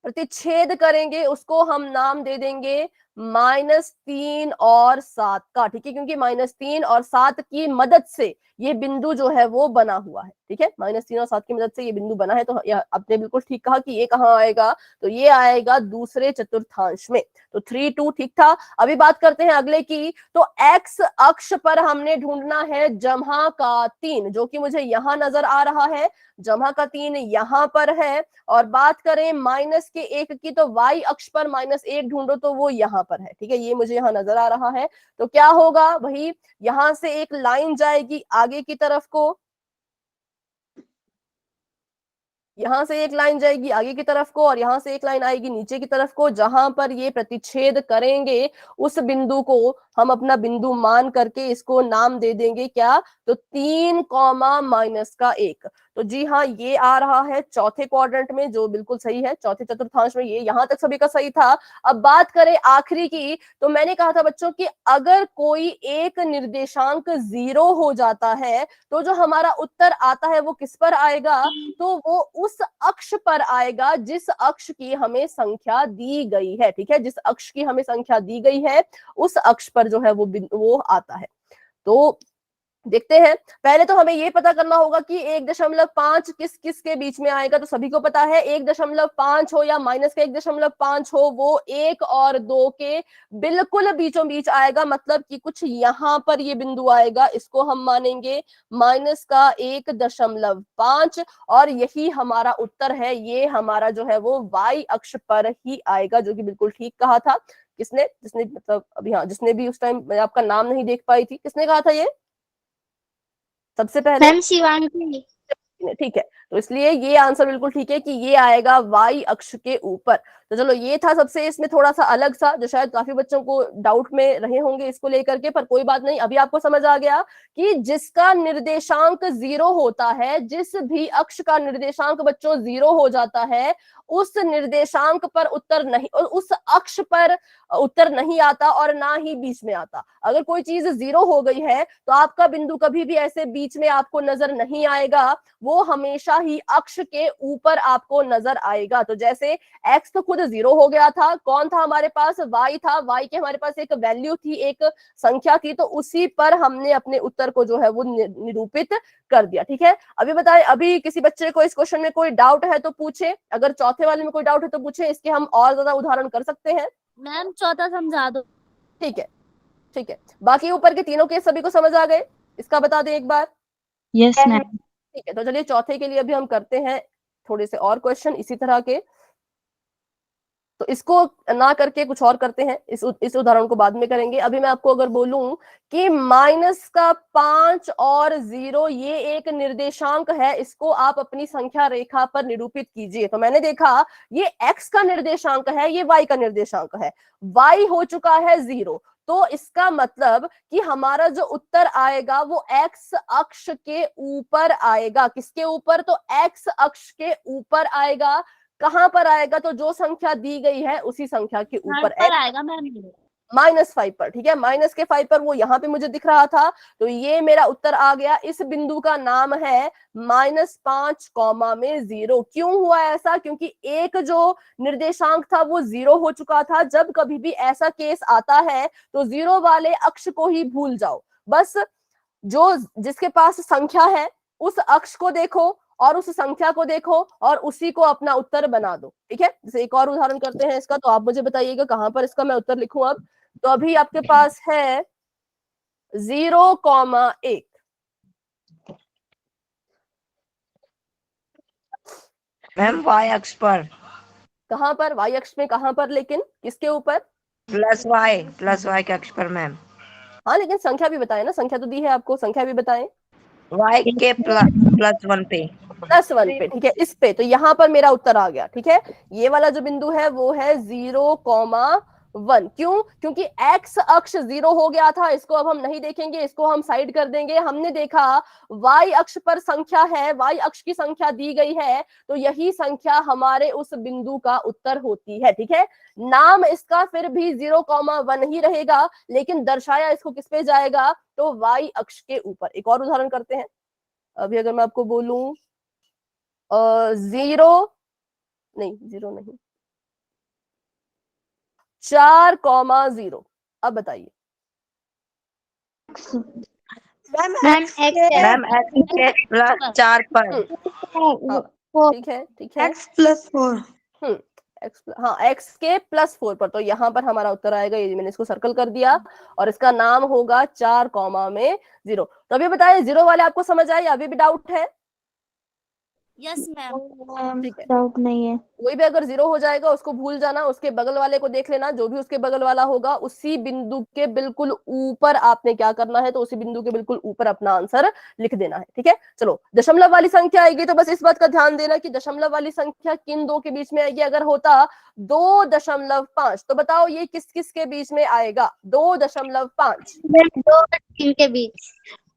प्रतिच्छेद करेंगे उसको हम नाम दे देंगे -3 और 7 का, ठीक है, क्योंकि -3 और 7 की मदद से ये बिंदु जो है वो बना हुआ है, ठीक है। -3 और 7 की मदद से ये बिंदु बना है। तो आपने बिल्कुल ठीक कहा कि ये कहाँ आएगा, तो ये आएगा दूसरे चतुर्थांश में। तो 3 2 ठीक था। अभी बात करते हैं अगले की। तो x अक्ष पर हमने ढूंढना है जमहा का 3, जो कि मुझे यहां नजर आ रहा है। जमहा का 3 यहां पर है। और बात करें -1 की, तो y अक्ष पर -1 ढूंढो तो वो यहां पर है, ठीक है। ये मुझे यहाँ नजर आ रहा है। तो क्या होगा, वही यहां से एक लाइन जाएगी आगे की तरफ को, यहां से एक लाइन जाएगी आगे की तरफ को, और यहां से एक लाइन आएगी नीचे की तरफ को। जहां पर ये प्रतिच्छेद करेंगे उस बिंदु को हम अपना बिंदु मान करके इसको नाम दे देंगे क्या, तो 3, -1। तो जी हाँ, ये आ रहा है चौथे क्वाड्रेंट में, जो बिल्कुल सही है, चौथे चतुर्थांश में। ये यहां तक सभी का सही था। अब बात करें आखिरी की, तो मैंने कहा था बच्चों कि अगर कोई एक निर्देशांक 0 हो जाता है तो जो हमारा उत्तर आता है वो किस पर आएगा, तो वो उस अक्ष पर आएगा जिस अक्ष की हमें संख्या दी गई है, ठीक है। जिस अक्ष की हमें संख्या दी गई है उस अक्ष पर जो है वो आता है। तो देखते हैं। पहले तो हमें ये पता करना होगा कि 1.5 किस किस के बीच में आएगा। तो सभी को पता है 1.5 हो या -1.5 हो, वो 1 और 2 के बिल्कुल बीचों बीच आएगा। मतलब कि कुछ यहां पर ये बिंदु आएगा, इसको हम मानेंगे -1.5, और यही हमारा उत्तर है। ये हमारा जो है वो y अक्ष पर ही आएगा, जो कि बिल्कुल ठीक कहा था। किसने, जिसने मतलब अभी, हाँ, जिसने भी उस टाइम मैं आपका नाम नहीं देख पाई थी, किसने कहा था ये सबसे पहले? मैम शिवांगी। ठीक है, तो इसलिए ये आंसर बिल्कुल ठीक है कि ये आएगा वाई अक्ष के ऊपर। तो चलो, ये था सबसे इसमें थोड़ा सा अलग सा, जो शायद काफी बच्चों को डाउट में रहे होंगे इसको लेकर के, पर कोई बात नहीं, अभी आपको समझ आ गया कि जिसका निर्देशांक 0 होता है, जिस भी अक्ष का निर्देशांक बच्चों 0 हो जाता है, उस निर्देशांक पर उत्तर नहीं, उस अक्ष पर उत्तर नहीं आता और ना ही बीच में आता। अगर कोई चीज 0 हो गई है तो आपका बिंदु कभी भी ऐसे बीच में आपको नजर नहीं आएगा, वो हमेशा ही अक्ष के ऊपर आपको नजर आएगा। तो जैसे एक्स तो खुद 0 हो गया था, कौन था हमारे पास? वाई था, वाई के हमारे पास एक वैल्यू थी, एक संख्या थी, तो उसी पर हमने अपने उत्तर को जो है वो निरूपित कर दिया। ठीक है, अभी बताएं, अभी किसी बच्चे को इस क्वेश्चन में कोई डाउट है तो पूछे, अगर चौथे वाले में कोई डाउट है तो पूछे, इसके हम और ज्यादा उदाहरण कर सकते हैं। मैम चौथा समझा दो। ठीक है, ठीक है, बाकी ऊपर के तीनों केस सभी को समझ आ गए? इसका बता दें एक बार। Yes ma'am. ठीक है, तो चलिए चौथे के लिए अभी हम करते हैं थोड़े से और क्वेश्चन इसी तरह के। तो इसको ना करके कुछ और करते हैं, इस उदाहरण को बाद में करेंगे। अभी मैं आपको अगर बोलूं कि -5 और 0 ये एक निर्देशांक है, इसको आप अपनी संख्या रेखा पर निरूपित कीजिए। तो मैंने देखा ये x का निर्देशांक है, ये y का निर्देशांक है, y हो चुका है 0, तो इसका मतलब कि हमारा जो उत्तर आएगा वो x अक्ष के ऊपर आएगा। किसके ऊपर? तो x अक्ष के ऊपर आएगा। कहां पर आएगा? तो जो संख्या दी गई है उसी संख्या के ऊपर आएगा मैम, -5 पर। ठीक है, -5 पर वो यहाँ पे मुझे दिख रहा था, तो ये मेरा उत्तर आ गया। इस बिंदु का नाम है -5,0। क्यों हुआ ऐसा? क्योंकि एक जो निर्देशांक था वो 0 हो चुका था। जब कभी भी ऐसा केस आता है तो 0 वाले अक्ष को ही भूल जाओ, बस जो जिसके पास संख्या है उस अक्ष को देखो और उस संख्या को देखो और उसी को अपना उत्तर बना दो। ठीक है, जैसे एक और उदाहरण करते हैं इसका, तो आप मुझे बताइएगा कहां पर इसका मैं उत्तर लिखूं अब। तो अभी आपके पास है 0,1। मैम वाई अक्ष पर। कहां पर? वाई अक्ष में कहां पर? लेकिन किसके ऊपर? प्लस वाई के अक्ष पर मैम। हाँ, लेकिन संख्या भी बताए ना, संख्या तो दी है आपको, संख्या भी बताएं। वाई के +1 पे। +1 पे, ठीक है, इस पे। तो यहाँ पर मेरा उत्तर आ गया। ठीक है, ये वाला जो बिंदु है वो है 0,1। क्यों? क्योंकि x अक्ष 0 हो गया था, इसको अब हम नहीं देखेंगे, इसको हम साइड कर देंगे। हमने देखा y अक्ष पर संख्या है, y अक्ष की संख्या दी गई है, तो यही संख्या हमारे उस बिंदु का उत्तर होती है। ठीक है, नाम इसका फिर भी 0,1 ही रहेगा, लेकिन दर्शाया इसको किस पे जाएगा? तो y अक्ष के ऊपर। एक और उदाहरण करते हैं। अभी अगर मैं आपको बोलूं 0 नहीं, 4,0, अब बताइए। मैम मैम एक्स के +4 पर। ठीक है, ठीक है, x+4। हाँ, x के +4 पर। तो यहाँ पर हमारा उत्तर आएगा, ये मैंने इसको सर्कल कर दिया, और इसका नाम होगा 4,0। तो अभी बताइए 0 वाले आपको समझ आए या अभी भी डाउट है? Yes ma'am. ठीक है, डाउट नहीं है। कोई भी अगर 0 हो जाएगा उसको भूल जाना, उसके बगल वाले को देख लेना, जो भी उसके बगल वाला होगा उसी बिंदु के बिल्कुल ऊपर आपने क्या करना है, तो उसी बिंदु के बिल्कुल ऊपर अपना आंसर लिख देना है। ठीक है, चलो, दशमलव वाली संख्या आएगी तो बस इस बात का ध्यान देना कि दशमलव वाली संख्या किन दो के बीच में आएगी। अगर होता 2.5, तो बताओ ये किस किस के बीच में आएगा? 2.5, 2 और 3 के बीच।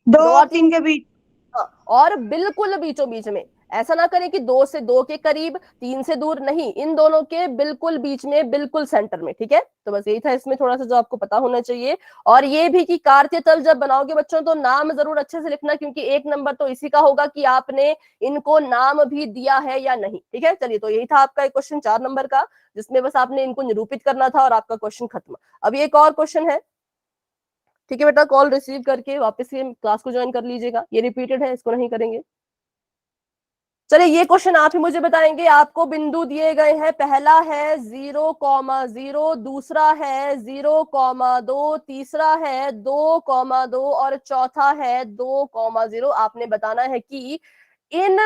2 और 3 के बीच। हाँ, और बिल्कुल बीचों बीच में। ऐसा ना करें कि 2 से 2 के करीब, 3 से दूर, नहीं, इन दोनों के बिल्कुल बीच में, बिल्कुल सेंटर में। ठीक है, तो बस यही था इसमें थोड़ा सा जो आपको पता होना चाहिए। और ये भी कि कार्तीय तल जब बनाओगे बच्चों तो नाम जरूर अच्छे से लिखना, क्योंकि 1 नंबर तो इसी का होगा कि आपने इनको नाम भी दिया है या नहीं। ठीक है, चलिए, तो यही था आपका एक क्वेश्चन 4 नंबर का, जिसमें बस आपने इनको निरूपित करना था और आपका क्वेश्चन खत्म। अभी एक और क्वेश्चन है। ठीक है बेटा, कॉल रिसीव करके वापस से क्लास को ज्वाइन कर लीजिएगा, ये रिपीटेड है, इसको नहीं करेंगे। चलिए, ये क्वेश्चन आप ही मुझे बताएंगे। आपको बिंदु दिए गए हैं, पहला है 0,0, दूसरा है 0,2, तीसरा है 2,2 और चौथा है 2,0। आपने बताना है कि इन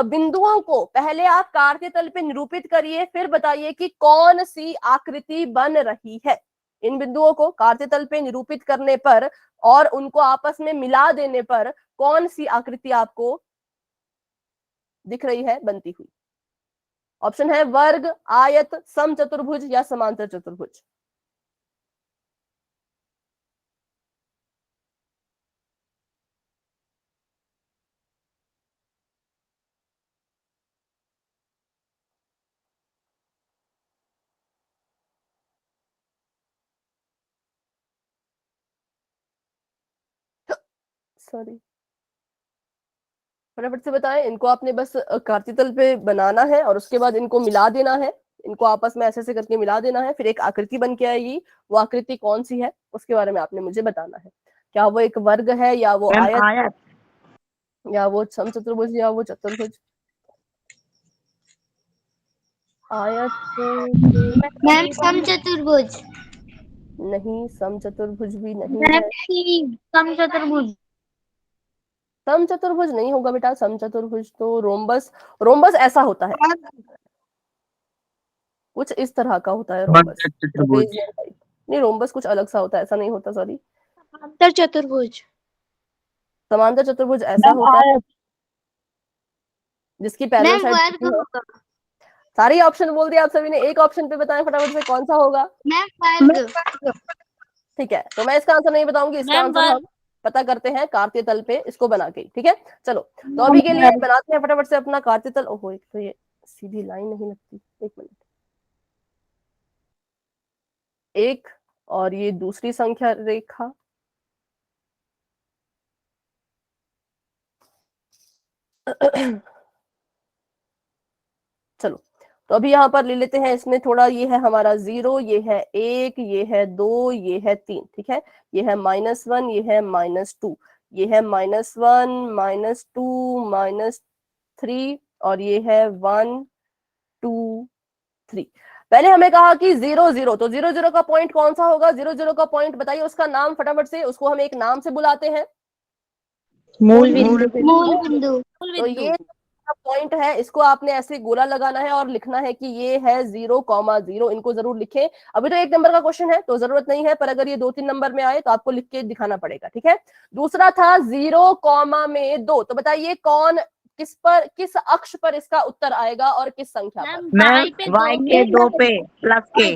बिंदुओं को पहले आप कार्तीय तल पे निरूपित करिए, फिर बताइए कि कौन सी आकृति बन रही है। इन बिंदुओं को कार्तीय तल पे निरूपित करने पर और उनको आपस में मिला देने पर कौन सी आकृति आपको दिख रही है बनती हुई। ऑप्शन है वर्ग, आयत, समचतुर्भुज या समांतर चतुर्भुज। सॉरी, फटाफट से बताएं। इनको आपने बस कार्तीय तल पे बनाना है और उसके बाद इनको मिला देना है, इनको आपस में ऐसे ऐसे करके मिला देना है, फिर एक आकृति बन के आएगी। वो आकृति कौन सी है उसके बारे में आपने मुझे बताना है। क्या वो एक वर्ग है, या वो मैम आयत, आयत। या वो समचतुर्भुज, या वो चतुर्भुज। आयत मैम समचतुर्भुज। नहीं, समचतुर्भुज भी नहीं है। समचतुर्भुज। समचतुर्भुज नहीं होगा बेटा, समचतुर्भुज तो रोम्बस, रोम्बस ऐसा होता है, कुछ इस तरह का होता है रोम्बस। चतुर्भुज। नहीं, रोम्बस कुछ अलग सा होता है, ऐसा नहीं होता, सॉरी। समांतर चतुर्भुज। समांतर चतुर्भुज ऐसा होता है जिसकी पैरेलल मैम साइड वर्ग है। होगा। सारी ऑप्शन बोल दिया आप सभी ने, एक ऑप्शन पे बताएं फटाफट से कौन सा होगा। मैम वर्ग। ठीक है, तो मैं इसका आंसर नहीं बताऊंगी, इसका मैम आंसर हम पता करते हैं कार्तीय तल पे इसको बना के। ठीक है, चलो तो अभी के लिए बनाते हैं फटाफट से अपना कार्तीय तल। ओहो, एक तो ये सीधी लाइन नहीं लगती, एक मिनट। एक, और ये दूसरी संख्या रेखा। चलो तो अभी यहाँ पर ले लेते हैं, इसमें थोड़ा ये है हमारा 0, ये है 1, ये है 2, ये है 3। ठीक है, ये है -1, ये है -2, ये है -1, -2, -3, और ये है 1, 2, 3। पहले हमें कहा कि 0, 0, तो 0, 0 का पॉइंट कौन सा होगा। 0, 0 का पॉइंट बताइए, उसका नाम फटाफट से, उसको हम एक नाम से बुलाते हैं, मूल बिंदु। मूल बिंदु। तो ये पॉइंट है, इसको आपने ऐसे गोला लगाना है और लिखना है कि ये है 0,0। इनको जरूर लिखें। अभी तो 1 नंबर का क्वेश्चन है तो जरूरत नहीं है, पर अगर ये 2-3 नंबर में आए तो आपको लिख के दिखाना पड़ेगा। ठीक है, दूसरा था 0,2, तो बताइए कौन, किस अक्ष पर इसका उत्तर आएगा और किस संख्या पर। मैम y के 2 पे प्लस के।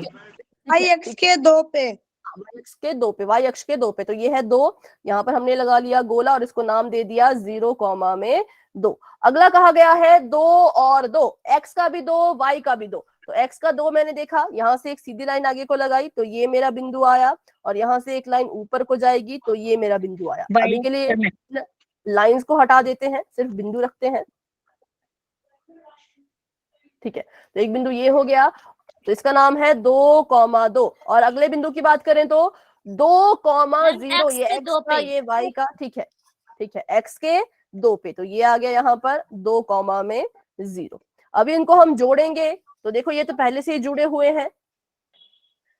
आई एक्स के 2 पे। y अक्ष के 2 पे, y अक्ष के 2 पे, तो ये है 2। यहाँ पर हमने लगा लिया गोला और इसको नाम दे दिया 0,2। अगला कहा गया है 2 और 2, x का भी 2, y का भी 2। तो x का 2 मैंने देखा, यहाँ से एक सीधी लाइन आगे को लगाई तो ये मेरा बिंदु आया, और यहाँ से एक लाइन ऊपर को जाएगी तो ये मेरा बिंदु आया। अभी के लिए लाइंस को हटा देते हैं, सिर्फ बिंदु रखते हैं। ठीक है, तो एक बिंदु ये हो गया, तो इसका नाम है 2,2। और अगले बिंदु की बात करें तो 2,0, ये x का, ये y का। ठीक है, ठीक है, x के 2 पे, तो ये आ गया यहाँ पर 2,0। अभी इनको हम जोड़ेंगे तो देखो ये तो पहले से ही जुड़े हुए हैं,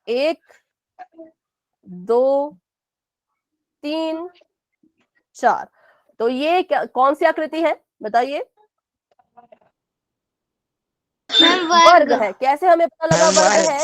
1, 2, 3, 4। तो ये कौन सी आकृति है बताइए। वर्ग है। कैसे हमें पता लगा वर्ग है?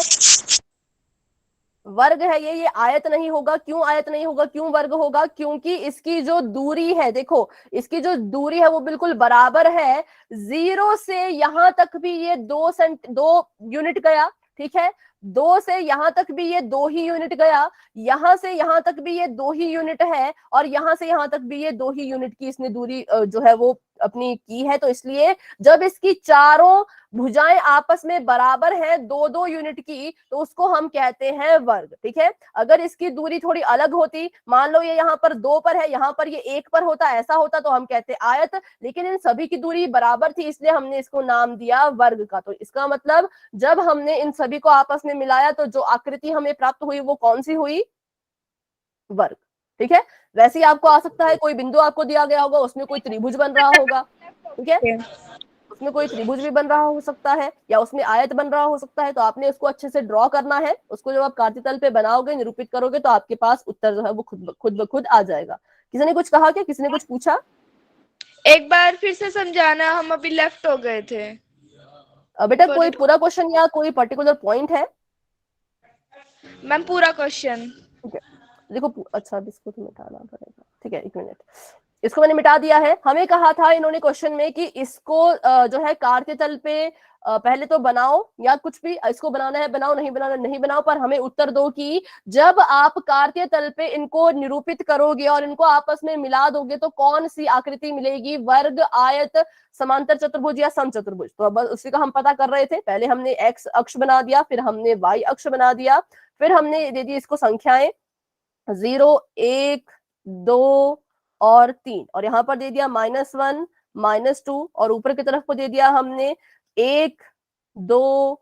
वर्ग है ये आयत नहीं होगा। क्यों आयत नहीं होगा, क्यों वर्ग होगा? क्योंकि इसकी जो दूरी है, देखो इसकी जो दूरी है वो बिल्कुल बराबर है। 0 से यहां तक भी ये 2 यूनिट गया। ठीक है, 2 से यहां तक भी ये 2 ही यूनिट गया, यहां से यहां तक भी ये 2 ही यूनिट है, और यहां से यहां तक भी ये 2 ही यूनिट की इसने दूरी जो है वो अपनी की है। तो इसलिए जब इसकी चारों भुजाएं आपस में बराबर हैं 2-2 यूनिट की, तो उसको हम कहते हैं वर्ग। ठीक है, अगर इसकी दूरी थोड़ी अलग होती, मान लो ये यहाँ पर 2 पर है, यहाँ पर ये 1 पर होता, ऐसा होता तो हम कहते आयत। लेकिन इन सभी की दूरी बराबर थी, इसलिए हमने इसको नाम दिया वर्ग का। तो इसका मतलब जब हमने इन सभी को आपस में मिलाया तो जो आकृति हमें प्राप्त हुई वो कौन सी हुई? वर्ग। ठीक है, वैसे ही आपको आ सकता है कोई बिंदु आपको दिया गया होगा, उसमें कोई त्रिभुज बन रहा होगा। ठीक है, उसमें कोई त्रिभुज भी बन रहा हो सकता है, या उसमें आयत बन रहा हो सकता है। तो आपने उसको अच्छे से ड्रॉ करना है। उसको जब आप कार्तीय तल पे बनाओगे, निरूपित करोगे, तो आपके पास उत्तर जो है वो खुद ब खुद आ जाएगा। किसी ने कुछ कहा क्या? किसी ने कुछ पूछा? एक बार फिर से समझाना, हम अभी लेफ्ट हो गए थे। बेटा कोई पूरा क्वेश्चन या कोई पर्टिकुलर पॉइंट है? मैम पूरा क्वेश्चन। ठीक है, देखो अच्छा इसको तो मिटाना पड़ेगा। ठीक है, 1 मिनट, इसको मैंने मिटा दिया है। हमें कहा था इन्होंने क्वेश्चन में कि इसको जो है कार्तीय तल पे पहले तो बनाओ, या कुछ भी इसको बनाना है बनाओ, नहीं बनाना नहीं बनाओ, पर हमें उत्तर दो कि जब आप कार्तीय तल पे इनको निरूपित करोगे और इनको आपस में मिला दोगे तो कौन सी आकृति मिलेगी, वर्ग, आयत, समांतर चतुर्भुज या समचतुर्भुज। तो अब उसी का हम पता कर रहे थे। पहले हमने एक्स अक्ष बना दिया, फिर हमने वाई अक्ष बना दिया, फिर हमने दे दी इसको संख्याएं 0, 1, 2 और 3, और यहाँ पर दे दिया -1, -2, और ऊपर की तरफ को दे दिया हमने 1, 2,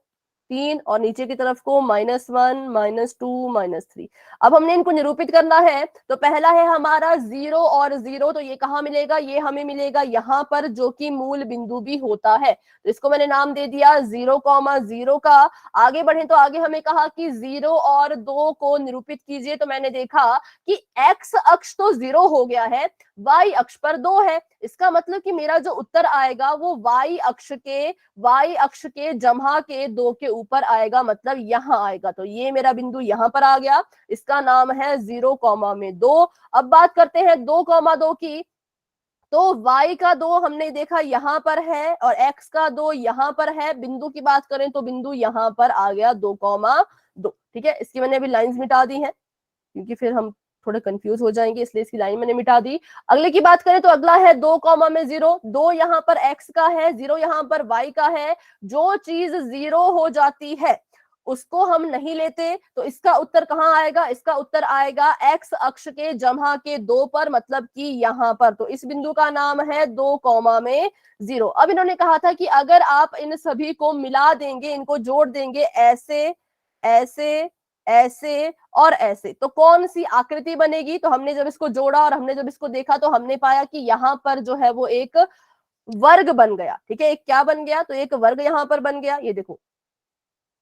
3, और नीचे की तरफ को -1, -2, -3। अब हमने इनको निरूपित करना है, तो पहला है हमारा 0 और 0, तो ये कहाँ मिलेगा, ये हमें मिलेगा यहाँ पर, जो कि मूल बिंदु भी होता है। तो इसको मैंने नाम दे दिया 0,0 का। आगे बढ़े तो आगे हमें कहा कि 0 और 2 को निरूपित कीजिए, तो मैंने देखा कि x अक्ष तो 0 हो गया है, y अक्ष पर 2 है। इसका मतलब कि मेरा जो उत्तर आएगा वो y अक्ष के जमा के 2 के ऊपर आएगा, मतलब यहाँ आएगा। तो ये मेरा बिंदु यहाँ पर आ गया, इसका नाम है 0,2। अब बात करते हैं 2,2 की। तो y का 2 हमने देखा यहाँ पर है और x का 2 यहाँ पर है। बिंदु की बात करें तो बिंदु यहाँ पर आ गया 2,2। ठीक है, इसकी मैंने अभी लाइंस मिटा दी हैं क्योंकि फिर हम थोड़े कंफ्यूज हो जाएंगे, इसलिए इसकी लाइन मैंने मिटा दी। अगले की बात करें तो अगला है 2,0, 2 यहाँ पर x का है, 0 यहाँ पर y का है। जो चीज 0 हो जाती है उसको हम नहीं लेते, तो इसका उत्तर कहाँ आएगा, इसका उत्तर आएगा x अक्ष के जमा के 2 पर, मतलब कि यहाँ पर। तो इस बिंदु का नाम है 2,0। अब इन्होंने कहा था कि अगर आप इन सभी को मिला देंगे, इनको जोड़ देंगे, ऐसे ऐसे ऐसे और ऐसे, तो कौन सी आकृति बनेगी। तो हमने जब इसको जोड़ा और हमने जब इसको देखा तो हमने पाया कि यहाँ पर जो है वो एक वर्ग बन गया। ठीक है, एक क्या बन गया, तो एक वर्ग यहाँ पर बन गया। ये देखो,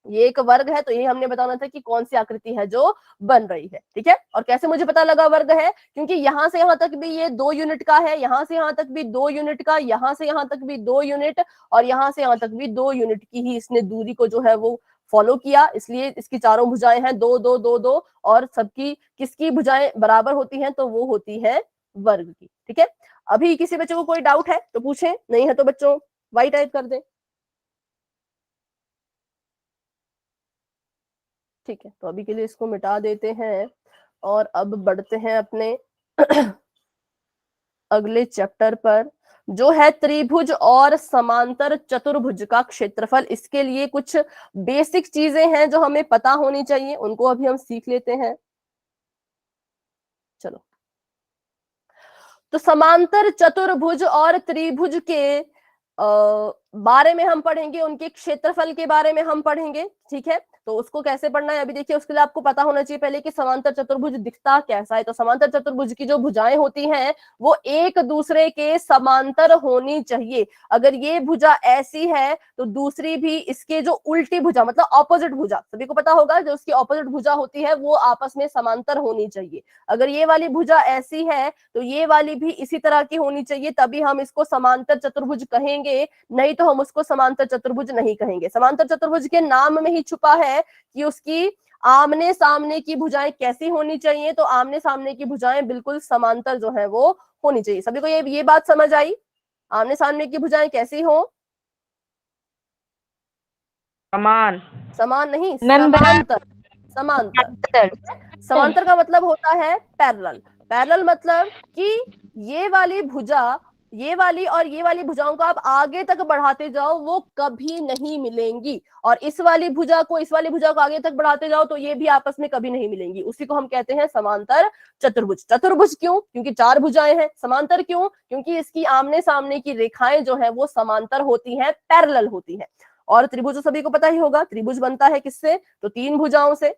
ये एक वर्ग है, तो यही हमने बताना था कि कौन सी आकृति है जो बन रही है। ठीक है, और कैसे मुझे पता लगा वर्ग है, क्योंकि यहां से यहां तक भी ये 2 यूनिट का है, यहां से यहां तक भी 2 यूनिट का, यहां से यहां तक भी 2 यूनिट, और यहां से यहां तक भी 2 यूनिट की ही इसने दूरी को जो है वो फॉलो किया। इसलिए इसकी चारों भुजाएं हैं 2, 2, 2, 2, और सबकी किसकी भुजाएं बराबर होती हैं, तो वो होती है वर्ग की। ठीक है, अभी किसी बच्चे को कोई डाउट है तो पूछे, नहीं है तो बच्चों वाई टाइप कर दे। ठीक है, तो अभी के लिए इसको मिटा देते हैं और अब बढ़ते हैं अपने अगले चैप्टर पर, जो है त्रिभुज और समांतर चतुर्भुज का क्षेत्रफल। इसके लिए कुछ बेसिक चीजें हैं जो हमें पता होनी चाहिए, उनको अभी हम सीख लेते हैं। चलो, तो समांतर चतुर्भुज और त्रिभुज के बारे में हम पढ़ेंगे, उनके क्षेत्रफल के बारे में हम पढ़ेंगे। ठीक है, तो उसको कैसे पढ़ना है अभी देखिए। उसके लिए आपको पता होना चाहिए पहले कि समांतर चतुर्भुज दिखता कैसा है। तो समांतर चतुर्भुज की जो भुजाएं होती हैं वो एक दूसरे के समांतर होनी चाहिए। अगर ये भुजा ऐसी है तो दूसरी भी इसके जो उल्टी भुजा, मतलब ऑपोजिट भुजा, सभी को पता होगा जो उसकी ऑपोजिट भुजा होती है वो आपस में समांतर होनी चाहिए। अगर ये वाली भुजा ऐसी है तो ये वाली भी इसी तरह की होनी चाहिए, तभी हम इसको समांतर चतुर्भुज कहेंगे, नहीं तो हम उसको समांतर चतुर्भुज नहीं कहेंगे। समांतर चतुर्भुज के नाम में ही छुपा है कि उसकी आमने सामने की भुजाएं कैसी होनी चाहिए। तो आमने सामने की भुजाएं बिल्कुल समांतर जो है वो होनी चाहिए। सभी को ये बात समझ आई, आमने सामने की भुजाएं कैसी हो, समान समान नहीं, समांतर। समांतर, समांतर का मतलब होता है पैरेलल। पैरेलल मतलब कि ये वाली भुजा, ये वाली और ये वाली भुजाओं को आप आगे तक बढ़ाते जाओ वो कभी नहीं मिलेंगी, और इस वाली भुजा को आगे तक बढ़ाते जाओ तो ये भी आपस में कभी नहीं मिलेंगी। उसी को हम कहते हैं समांतर चतुर्भुज। चतुर्भुज क्यों, क्योंकि 4 भुजाएं हैं। समांतर क्यों, क्योंकि इसकी आमने सामने की रेखाएं जो है वो समांतर होती हैं, पैरेलल होती हैं। और त्रिभुज सभी को पता ही होगा, त्रिभुज बनता है किससे, तो 3 भुजाओं से।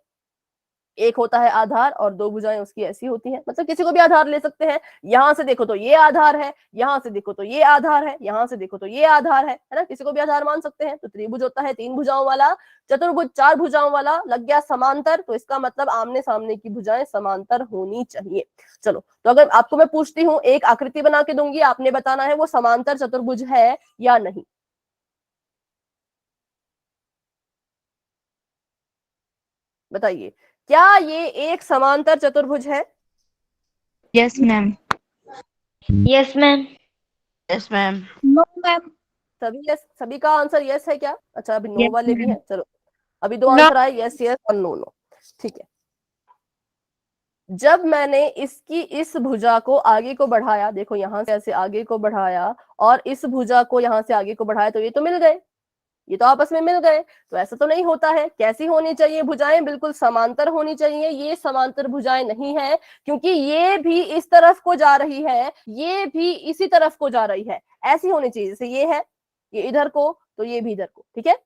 एक होता है आधार और दो भुजाएं उसकी ऐसी होती हैं, मतलब किसी को भी आधार ले सकते हैं। यहां से देखो तो ये आधार है, यहां से देखो तो ये आधार है, यहां से देखो तो ये आधार है ना, किसी को भी आधार मान सकते हैं। तो त्रिभुज होता है 3 भुजाओं वाला, चतुर्भुज 4 भुजाओं वाला, लग गया समांतर, तो इसका मतलब आमने सामने की भुजाएं समांतर होनी चाहिए। चलो, तो अगर आपको मैं पूछती हूँ, एक आकृति बना के दूंगी, आपने बताना है वो समांतर चतुर्भुज है या नहीं। बताइए, क्या ये एक समांतर चतुर्भुज है? Yes ma'am. Yes ma'am. Yes ma'am. No ma'am. सभी का आंसर यस है क्या? अच्छा, अभी नो Yes, वाले भी ma'am. हैं। चलो, अभी 2 No. आंसर आए, यस यस और नो नो। ठीक है, जब मैंने इसकी इस भुजा को आगे को बढ़ाया, देखो यहां से ऐसे आगे को बढ़ाया और इस भुजा को यहां से आगे को बढ़ाया, तो ये तो मिल गए, ये तो आपस में मिल गए। तो ऐसा तो नहीं होता है। कैसी होनी चाहिए भुजाएं? बिल्कुल समांतर होनी चाहिए। ये समांतर भुजाएं नहीं है, क्योंकि ये भी इस तरफ को जा रही है, ये भी इसी तरफ को जा रही है। ऐसी होनी चाहिए, जैसे ये है, ये इधर को, तो ये भी इधर को। ठीक है,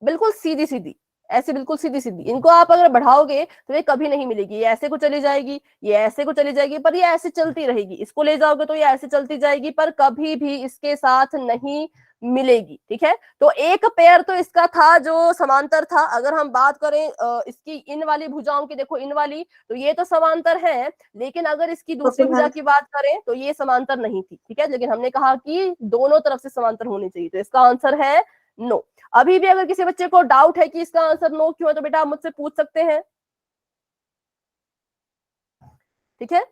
बिल्कुल सीधी सीधी, ऐसे बिल्कुल सीधी सीधी। इनको आप अगर बढ़ाओगे तो ये कभी नहीं मिलेगी, ये ऐसे को चली जाएगी, ये ऐसे को चली जाएगी, पर ये ऐसे चलती रहेगी। इसको ले जाओगे तो ये ऐसे चलती जाएगी, पर कभी भी इसके साथ नहीं मिलेगी। ठीक है, तो एक पेयर तो इसका था जो समांतर था। अगर हम बात करें इसकी इन वाली भुजाओं की, देखो इन वाली, तो ये तो समांतर है, लेकिन अगर इसकी दूसरी भुजा की बात करें तो ये समांतर नहीं थी। ठीक है, लेकिन हमने कहा कि दोनों तरफ से समांतर होनी चाहिए, तो इसका आंसर है नो। अभी भी अगर किसी बच्चे को डाउट है कि इसका आंसर नो क्यों है, तो बेटा आप मुझसे पूछ सकते हैं। ठीक है,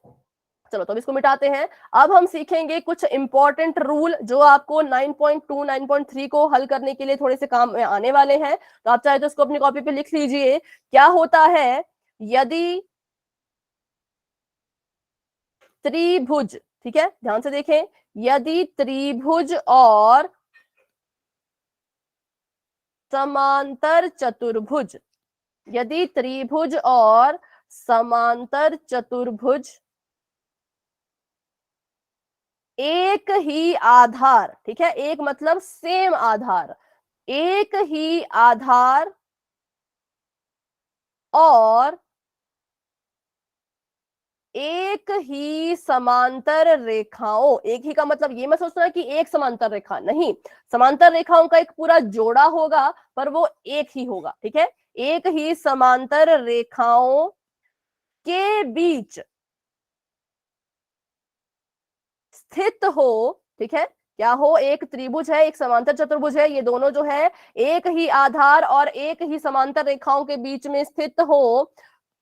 चलो, तो अब इसको मिटाते हैं। अब हम सीखेंगे कुछ इंपॉर्टेंट रूल जो आपको 9.2 9.3 को हल करने के लिए थोड़े से काम में आने वाले हैं। तो आप चाहे तो इसको अपनी कॉपी पे लिख लीजिए। क्या होता है यदि त्रिभुज, ठीक है, ध्यान से देखें, यदि त्रिभुज और समांतर चतुर्भुज, यदि त्रिभुज और समांतर चतुर्भुज एक ही आधार, ठीक है, एक मतलब सेम आधार, एक ही आधार और एक ही समांतर रेखाओं, एक ही का मतलब ये मत सोचना कि एक समांतर रेखा, नहीं, समांतर रेखाओं का एक पूरा जोड़ा होगा, पर वो एक ही होगा। ठीक है, एक ही समांतर रेखाओं के बीच स्थित हो। ठीक है, क्या हो? एक त्रिभुज है, एक समांतर चतुर्भुज है, ये दोनों जो है एक ही आधार और एक ही समांतर रेखाओं के बीच में स्थित हो,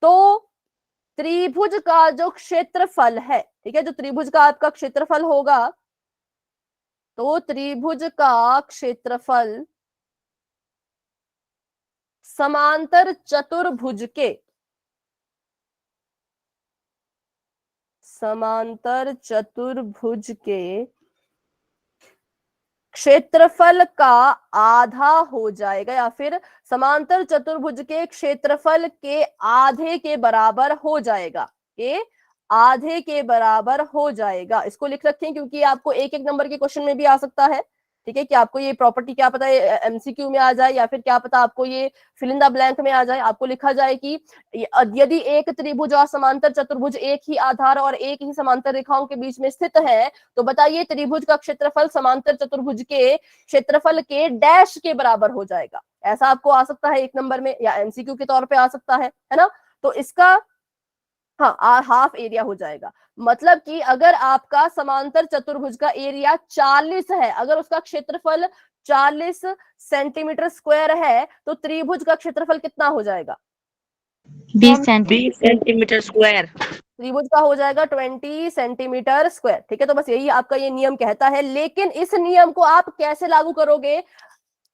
तो त्रिभुज का जो क्षेत्रफल है, ठीक है, जो त्रिभुज का आपका क्षेत्रफल होगा, तो त्रिभुज का क्षेत्रफल समांतर चतुर्भुज के, समांतर चतुर्भुज के क्षेत्रफल का आधा हो जाएगा, या फिर समांतर चतुर्भुज के क्षेत्रफल के आधे के बराबर हो जाएगा, के आधे के बराबर हो जाएगा। इसको लिख रखें, क्योंकि आपको एक एक नंबर के क्वेश्चन में भी आ सकता है। ठीक है, कि आपको ये प्रॉपर्टी क्या पता है एमसीक्यू में आ जाए, या फिर क्या पता आपको ये फिल इन द ब्लैंक में आ जाए। आपको लिखा जाए कि यदि एक त्रिभुज और समांतर चतुर्भुज एक ही आधार और एक ही समांतर रेखाओं के बीच में स्थित है, तो बताइए त्रिभुज का क्षेत्रफल समांतर चतुर्भुज के क्षेत्रफल के डैश के बराबर हो जाएगा। ऐसा आपको आ सकता है एक नंबर में, या एमसीक्यू के तौर पे आ सकता है ना। तो इसका हाँ हाफ एरिया हो जाएगा। मतलब कि अगर आपका समांतर चतुर्भुज का एरिया 40 है, अगर उसका क्षेत्रफल 40 सेंटीमीटर स्क्वायर है, तो त्रिभुज का क्षेत्रफल कितना हो जाएगा? 20 सेंटीमीटर स्क्वायर। त्रिभुज का हो जाएगा 20 सेंटीमीटर स्क्वायर। ठीक है, तो बस यही आपका ये नियम कहता है। लेकिन इस नियम को आप कैसे लागू करोगे?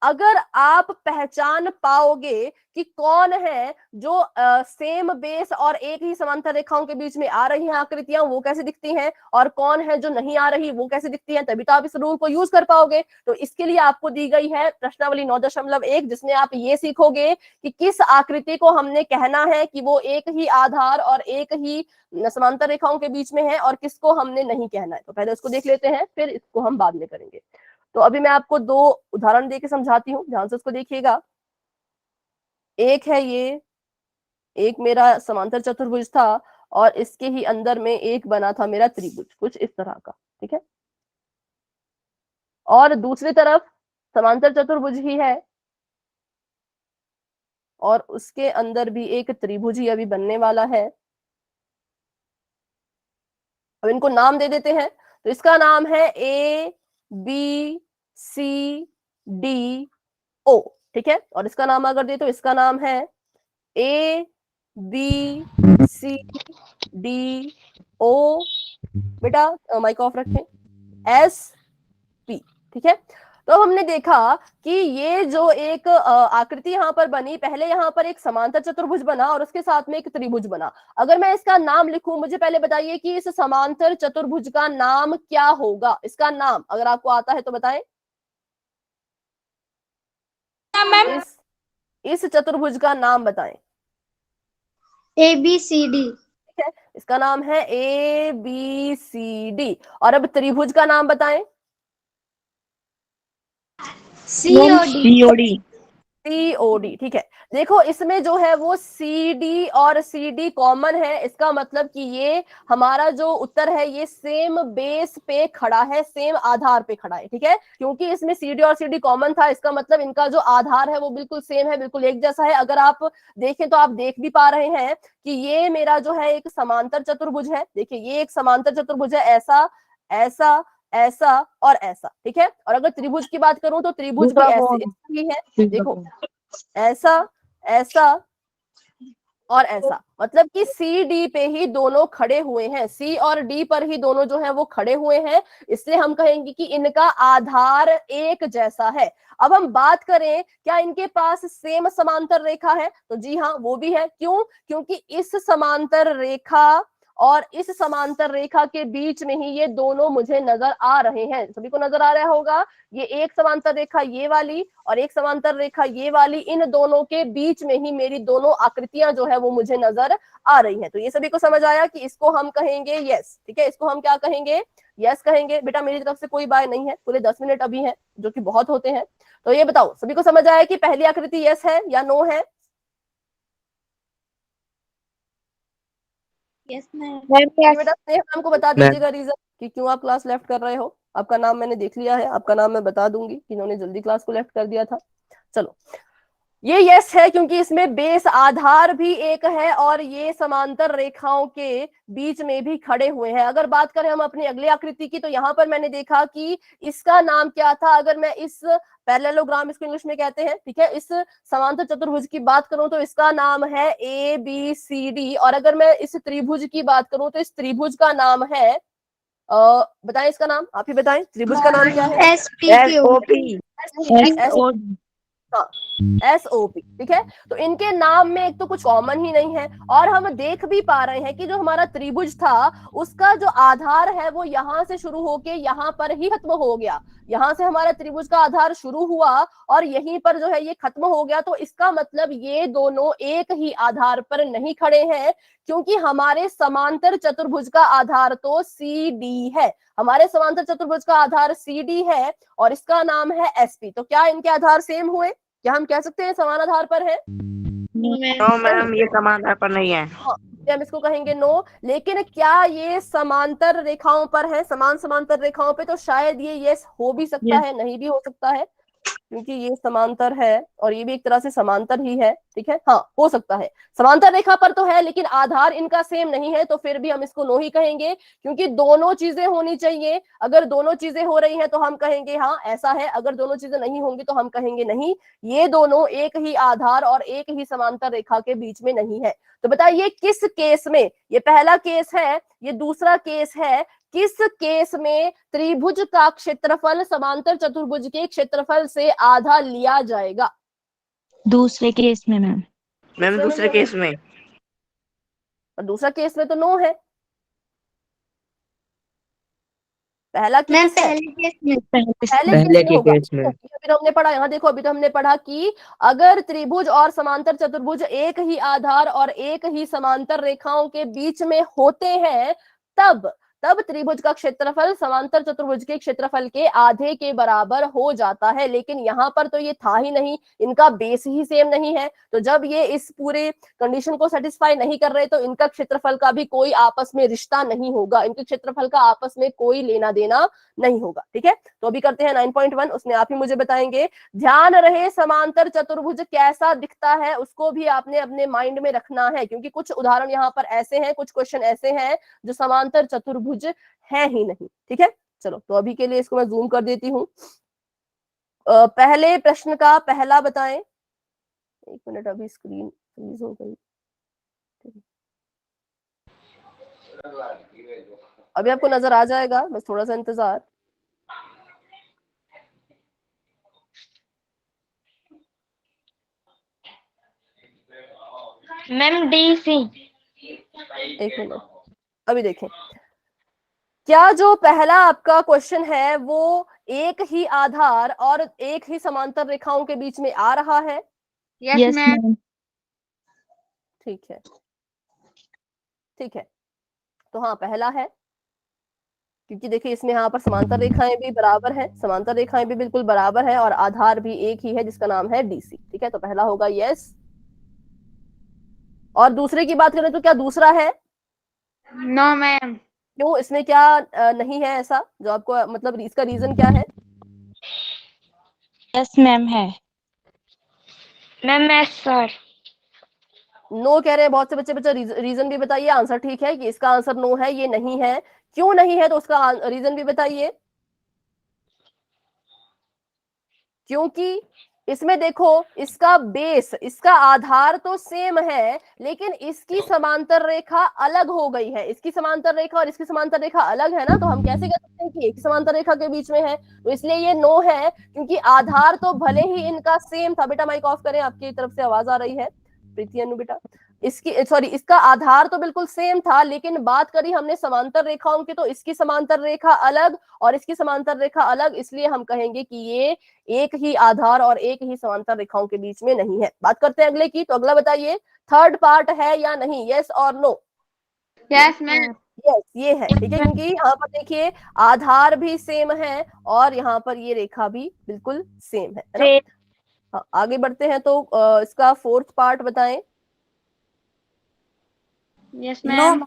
अगर आप पहचान पाओगे कि कौन है जो सेम बेस और एक ही समांतर रेखाओं के बीच में आ रही हैं आकृतियां, वो कैसे दिखती हैं, और कौन है जो नहीं आ रही, वो कैसे दिखती हैं, तभी तो आप इस रूल को यूज कर पाओगे। तो इसके लिए आपको दी गई है प्रश्नावली 9.1, जिसमें आप ये सीखोगे कि किस आकृति को हमने कहना है कि वो एक ही आधार और एक ही समांतर रेखाओं के बीच में है, और किसको हमने नहीं कहना है। तो पहले उसको देख लेते हैं, फिर इसको हम बाद में करेंगे। तो अभी मैं आपको 2 उदाहरण देके समझाती हूँ, ध्यान से उसको देखिएगा। एक है ये, एक मेरा समांतर चतुर्भुज था और इसके ही अंदर में एक बना था मेरा त्रिभुज, कुछ इस तरह का, ठीक है। और दूसरी तरफ समांतर चतुर्भुज ही है और उसके अंदर भी एक त्रिभुज ही अभी बनने वाला है। अब इनको नाम दे देते हैं। तो इसका नाम है A B C D O, ठीक है। और इसका नाम अगर दे तो इसका नाम है A B C D O, बेटा माइक ऑफ रखें, एस पी, ठीक है। तो हमने देखा कि ये जो एक आकृति यहाँ पर बनी, पहले यहाँ पर एक समांतर चतुर्भुज बना और उसके साथ में एक त्रिभुज बना। अगर मैं इसका नाम लिखूं, मुझे पहले बताइए कि इस समांतर चतुर्भुज का नाम क्या होगा। इसका नाम अगर आपको आता है तो बताएं। इस चतुर्भुज का नाम बताएं। ABCD। ठीक है, इसका नाम है ए बी सी डी। और अब त्रिभुज का नाम बताएं। COD। COD, ठीक है। देखो इसमें जो है वो CD और CD कॉमन है, इसका मतलब कि ये हमारा जो उत्तर है ये सेम बेस पे खड़ा है, सेम आधार पे खड़ा है, ठीक है। क्योंकि इसमें CD और CD कॉमन था, इसका मतलब इनका जो आधार है वो बिल्कुल सेम है, बिल्कुल एक जैसा है। अगर आप देखें तो आप देख भी पा रहे हैं कि ये मेरा जो है एक समांतर चतुर्भुज है। देखिए ये एक समांतर चतुर्भुज है, ऐसा ऐसा ऐसा और ऐसा, ठीक है। और अगर त्रिभुज की बात करूं तो त्रिभुज भी ऐसे ही है, देखो ऐसा ऐसा और ऐसा, मतलब कि सी डी पे ही दोनों खड़े हुए हैं, सी और डी पर ही दोनों जो है वो खड़े हुए हैं, इसलिए हम कहेंगे कि इनका आधार एक जैसा है। अब हम बात करें क्या इनके पास सेम समांतर रेखा है, तो जी हाँ वो भी है। क्यों? क्योंकि इस समांतर रेखा और इस समांतर रेखा के बीच में ही ये दोनों मुझे नजर आ रहे हैं। सभी को नजर आ रहा होगा, ये एक समांतर रेखा ये वाली और एक समांतर रेखा ये वाली, इन दोनों के बीच में ही मेरी दोनों आकृतियां जो है वो मुझे नजर आ रही हैं। तो ये सभी को समझ आया कि इसको हम कहेंगे यस, ठीक है। इसको हम क्या कहेंगे? यस कहेंगे। बेटा मेरी तरफ से कोई बाय नहीं है, पूरे 10 मिनट अभी है, जो कि बहुत होते हैं। तो ये बताओ सभी को समझ आया कि पहली आकृति यस है या नो है? बेटा स्नेहा मैम को बता दीजिएगा रीजन कि क्यों आप क्लास लेफ्ट कर रहे हो। आपका नाम मैंने देख लिया है, आपका नाम मैं बता दूंगी कि इन्होंने जल्दी क्लास को लेफ्ट कर दिया था। चलो ये यस है क्योंकि इसमें बेस आधार भी एक है और ये समांतर रेखाओं के बीच में भी खड़े हुए हैं। अगर बात करें हम अपनी अगली आकृति की, तो यहाँ पर मैंने देखा कि इसका नाम क्या था। अगर मैं इस पैरेललोग्राम, इसको इंग्लिश में कहते हैं, ठीक है, इस समांतर चतुर्भुज की बात करूं तो इसका नाम है ABCD। और अगर मैं इस त्रिभुज की बात करूं तो इस त्रिभुज का नाम है बताएं इसका नाम, आप ही बताएं त्रिभुज का नाम क्या है? SOP। SOP, ठीक है। तो इनके नाम में एक तो कुछ कॉमन ही नहीं है और हम देख भी पा रहे हैं कि जो हमारा त्रिभुज था उसका जो आधार है वो यहाँ से शुरू होके यहाँ पर ही खत्म हो गया। यहाँ से हमारा त्रिभुज का आधार शुरू हुआ और यहीं पर जो है ये खत्म हो गया। तो इसका मतलब ये दोनों एक ही आधार पर नहीं खड़े हैं, क्योंकि हमारे समांतर चतुर्भुज का आधार तो CD है। हमारे समांतर चतुर्भुज का आधार CD है और इसका नाम है SP। तो क्या इनके आधार सेम हुए? क्या हम कह सकते हैं समान आधार पर है? नो मैम, ये समान आधार पर नहीं है। हम इसको कहेंगे नो। लेकिन क्या ये समांतर रेखाओं पर है, समान समांतर रेखाओं पे? तो शायद ये यस हो भी सकता है, नहीं भी हो सकता है, क्योंकि ये समांतर है और ये भी एक तरह से समांतर ही है, ठीक है। हाँ हो सकता है समांतर रेखा पर तो है, लेकिन आधार इनका सेम नहीं है, तो फिर भी हम इसको नो ही कहेंगे, क्योंकि दोनों चीजें होनी चाहिए। अगर दोनों चीजें हो रही हैं तो हम कहेंगे हाँ ऐसा है, अगर दोनों चीजें नहीं होंगी तो हम कहेंगे नहीं, ये दोनों एक ही आधार और एक ही समांतर रेखा के बीच में नहीं है। तो बताइए किस केस में? ये पहला केस है, ये दूसरा केस है। किस केस में त्रिभुज का क्षेत्रफल समांतर चतुर्भुज के क्षेत्रफल से आधा लिया जाएगा? दूसरे केस में मैम। दूसरे केस में। और दूसरा केस में तो नो है। पहला केस है, पहले के केस में। अभी हमने पढ़ा, यहाँ देखो अभी तो हमने पढ़ा कि अगर त्रिभुज और समांतर चतुर्भुज एक ही आधार और एक ही समांतर रेखाओं के बीच में होते हैं, तब तब त्रिभुज का क्षेत्रफल समांतर चतुर्भुज के क्षेत्रफल के आधे के बराबर हो जाता है। लेकिन यहाँ पर तो ये था ही नहीं, इनका बेस ही सेम नहीं है, तो जब ये इस पूरे कंडीशन को सेटिस्फाई नहीं कर रहे तो इनका क्षेत्रफल का भी कोई आपस में रिश्ता नहीं होगा, इनके क्षेत्रफल का आपस में कोई लेना देना नहीं होगा। ठीक है, तो अभी करते हैं 9.1, उसमें आप ही मुझे बताएंगे। ध्यान रहे समांतर चतुर्भुज कैसा दिखता है उसको भी आपने अपने माइंड में रखना है, क्योंकि कुछ उदाहरण यहाँ पर ऐसे हैं, कुछ क्वेश्चन ऐसे हैं जो समांतर चतुर्भुज है ही नहीं। ठीक है, चलो तो अभी के लिए इसको मैं जूम कर देती हूँ। पहले प्रश्न का पहला बताएं। एक मिनट, अभी स्क्रीन फ्रीज हो गई, अभी आपको नजर आ जाएगा, बस थोड़ा सा इंतजार। Ma'am DC। एक मिनट, अभी देखें, क्या जो पहला आपका क्वेश्चन है वो एक ही आधार और एक ही समांतर रेखाओं के बीच में आ रहा है? Yes ma'am. ठीक है, ठीक है, तो हाँ पहला है, क्योंकि देखिए इसमें यहाँ पर समांतर रेखाएं भी बराबर है, समांतर रेखाएं भी बिल्कुल बराबर है और आधार भी एक ही है जिसका नाम है DC। ठीक है, तो पहला होगा यस। और दूसरे की बात करें तो क्या दूसरा है? No ma'am. क्यों, इसमें क्या नहीं है ऐसा जो आपको, मतलब इसका रीजन क्या है? यस मैम है। Ma'am yes sir. नो कह रहे हैं बहुत से बच्चे, बच्चा रीजन भी बताइए। आंसर ठीक है कि इसका आंसर नो है, ये नहीं है। क्यों नहीं है तो उसका रीजन भी बताइए। क्योंकि इसमें देखो, इसका बेस, इसका आधार तो सेम है, लेकिन इसकी समांतर रेखा अलग हो गई है। इसकी समांतर रेखा और इसकी समांतर रेखा अलग है ना, तो हम कैसे कह सकते हैं कि एक समांतर रेखा के बीच में है? तो इसलिए ये नो है, क्योंकि आधार तो भले ही इनका सेम था। बेटा माइक ऑफ करें, आपकी तरफ से आवाज आ रही है प्रीति अनु बेटा। इसका आधार तो बिल्कुल सेम था, लेकिन बात करी हमने समांतर रेखाओं की, तो इसकी समांतर रेखा अलग और इसकी समांतर रेखा अलग, इसलिए हम कहेंगे कि ये एक ही आधार और एक ही समांतर रेखाओं के बीच में नहीं है। बात करते हैं अगले की, तो अगला बताइए, थर्ड पार्ट है या नहीं, यस और नो? Yes ma'am. यस, ये है। ठीक है, क्योंकि यहाँ पर देखिए आधार भी सेम है और यहाँ पर ये रेखा भी बिल्कुल सेम है ना? हाँ, आगे बढ़ते हैं, तो इसका फोर्थ पार्ट बताएं। Yes ma'am.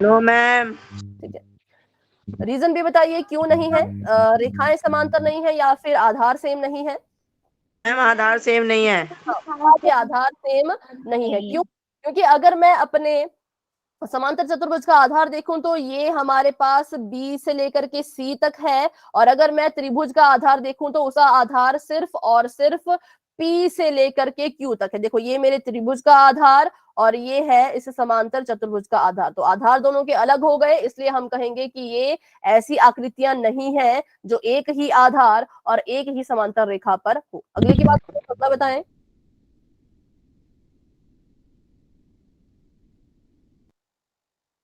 No ma'am. ठीक है, रीजन भी बताइए क्यों नहीं है। रेखाएं समांतर नहीं है या फिर आधार सेम नहीं है? मैम आधार सेम नहीं है। के आधार सेम नहीं है। क्यों? क्योंकि अगर मैं अपने समांतर चतुर्भुज का आधार देखूं तो ये हमारे पास B से लेकर के C तक है, और अगर मैं त्रिभुज का आधार देखूं तो उसका आधार सिर्फ और सिर्फ P से लेकर के Q तक है। देखो, ये मेरे त्रिभुज का आधार और ये है इस समांतर चतुर्भुज का आधार, तो आधार दोनों के अलग हो गए, इसलिए हम कहेंगे कि ये ऐसी आकृतियां नहीं है जो एक ही आधार और एक ही समांतर रेखा पर हो। अगले की बात करें, अगला बताएं।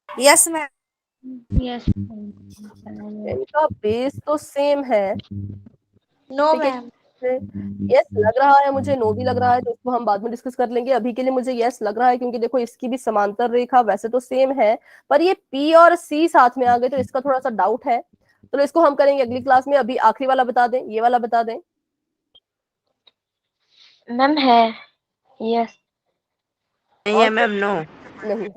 Yes ma'am. यस। इनका बेस तो सेम है। नो ठीक है, मैम। यस लग रहा है मुझे, नो भी लग रहा है, तो इसको हम बाद में डिस्कस कर लेंगे। अभी के लिए मुझे यस लग रहा है, क्योंकि देखो इसकी भी समांतर रेखा वैसे तो सेम है, पर ये P और C साथ में आ गए तो इसका थोड़ा सा डाउट है। तो इसको हम करेंगे अगली क्लास में। अभी आखिरी वाला बता दें, ये वाला बता दें। मैम है। यस। नहीं है मैम, नो। नहीं है,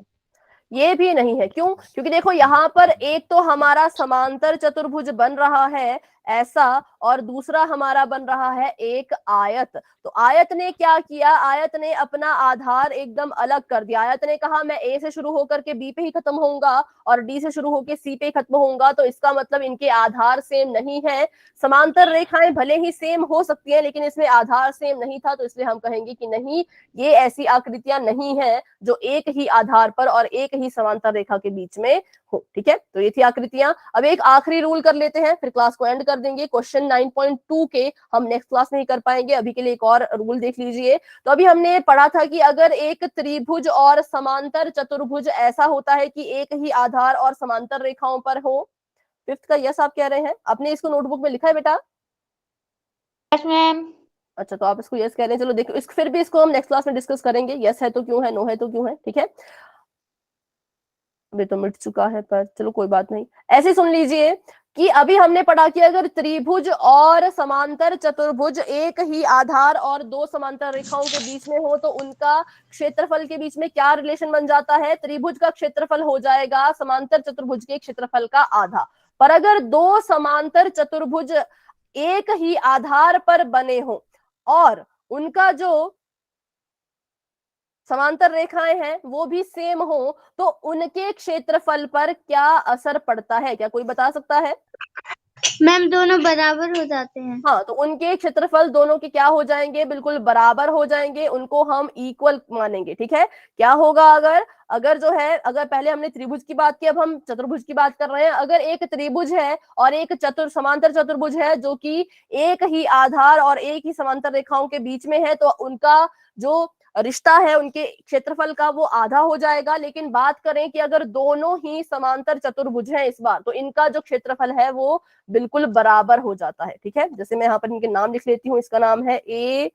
ये भी नहीं है। क्यों? क्योंकि देखो यहाँ पर एक तो हमारा समांतर चतुर्भुज बन रहा है ऐसा, और दूसरा हमारा बन रहा है एक आयत। तो आयत ने क्या किया, आयत ने अपना आधार एकदम अलग कर दिया। आयत ने कहा मैं A से शुरू होकर के B पे ही खत्म होऊंगा और D से शुरू होकर C पे ही खत्म होऊंगा, तो इसका मतलब इनके आधार सेम नहीं है। समांतर रेखाएं भले ही सेम हो सकती हैं, लेकिन इसमें आधार सेम नहीं था, तो इसलिए हम कहेंगे कि नहीं, ये ऐसी आकृतियां नहीं है जो एक ही आधार पर और एक ही समांतर रेखा के बीच में हो। ठीक है, तो ये थी आकृतियां। अब एक आखिरी रूल कर लेते हैं, फिर क्लास को एंड कर देंगे। क्वेश्चन 9.2 के हम नेक्स्ट क्लास में ही कर पाएंगे, अभी के लिए एक और रूल देख लीजिए। तो अभी हमने पढ़ा था कि अगर एक त्रिभुज और समांतर चतुर्भुज ऐसा होता है कि एक ही आधार और समांतर रेखाओं पर हो। फिफ्थ का यस आप कह रहे हैं, आपने इसको नोटबुक में लिखा है बेटा? Yes ma'am. अच्छा, तो आप इसको यस कह रहे हैं, चलो देखो, फिर भी इसको हम नेक्स्ट क्लास में डिस्कस करेंगे। यस है तो क्यों है, नो है तो क्यों है। ठीक है, वे तो मिट चुका है, पर चलो कोई बात नहीं। ऐसे सुन लीजिए कि अभी हमने पढ़ा कि अगर त्रिभुज और समांतर चतुर्भुज एक ही आधार और दो समांतर रेखाओं के बीच में हो तो उनका क्षेत्रफल के बीच में क्या रिलेशन बन जाता है। त्रिभुज का क्षेत्रफल हो जाएगा समांतर चतुर्भुज के क्षेत्रफल का आधा। पर अगर दो समांतर चतुर्भुज एक ही आधार पर बने हो और उनका जो समांतर रेखाएं हैं वो भी सेम हो तो उनके क्षेत्रफल पर क्या असर पड़ता है, क्या कोई बता सकता है। मैम दोनों बराबर हो जाते हैं। हाँ, तो उनके क्षेत्रफल दोनों के क्या हो जाएंगे, बिल्कुल बराबर हो जाएंगे, उनको हम इक्वल मानेंगे। ठीक है, क्या होगा अगर अगर जो है, अगर पहले हमने त्रिभुज की बात की, अब हम चतुर्भुज की बात कर रहे हैं। अगर एक त्रिभुज है और एक समांतर चतुर्भुज है जो कि एक ही आधार और एक ही समांतर रेखाओं के बीच में है तो उनका जो रिश्ता है उनके क्षेत्रफल का वो आधा हो जाएगा। लेकिन बात करें कि अगर दोनों ही समांतर चतुर्भुज हैं इस बार, तो इनका जो क्षेत्रफल है वो बिल्कुल बराबर हो जाता है। ठीक है, जैसे मैं यहाँ पर इनके नाम लिख लेती हूँ। इसका नाम है ए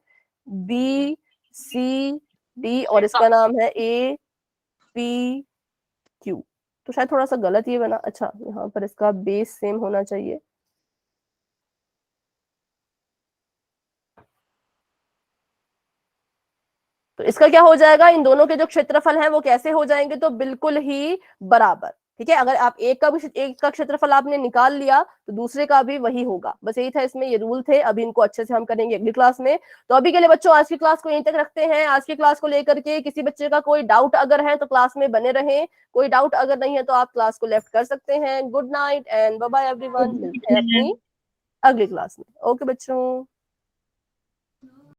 बी सी डी और इसका नाम है ए पी क्यू। तो शायद थोड़ा सा गलत ये बना। अच्छा, यहाँ पर इसका बेस सेम होना चाहिए। तो इसका क्या हो जाएगा, इन दोनों के जो क्षेत्रफल हैं वो कैसे हो जाएंगे, तो बिल्कुल ही बराबर। ठीक है, अगर आप एक का क्षेत्रफल आपने निकाल लिया तो दूसरे का भी वही होगा। बस यही था इसमें, ये रूल थे। अभी इनको अच्छे से हम करेंगे अगली क्लास में। तो अभी के लिए बच्चों आज की क्लास को यहीं तक रखते हैं। आज की क्लास को लेकर के किसी बच्चे का कोई डाउट अगर है तो क्लास में बने रहें, कोई डाउट अगर नहीं है तो आप क्लास को लेफ्ट कर सकते हैं। Good night and bye bye everyone, मिलते हैं अपनी अगली क्लास में। ओके बच्चों।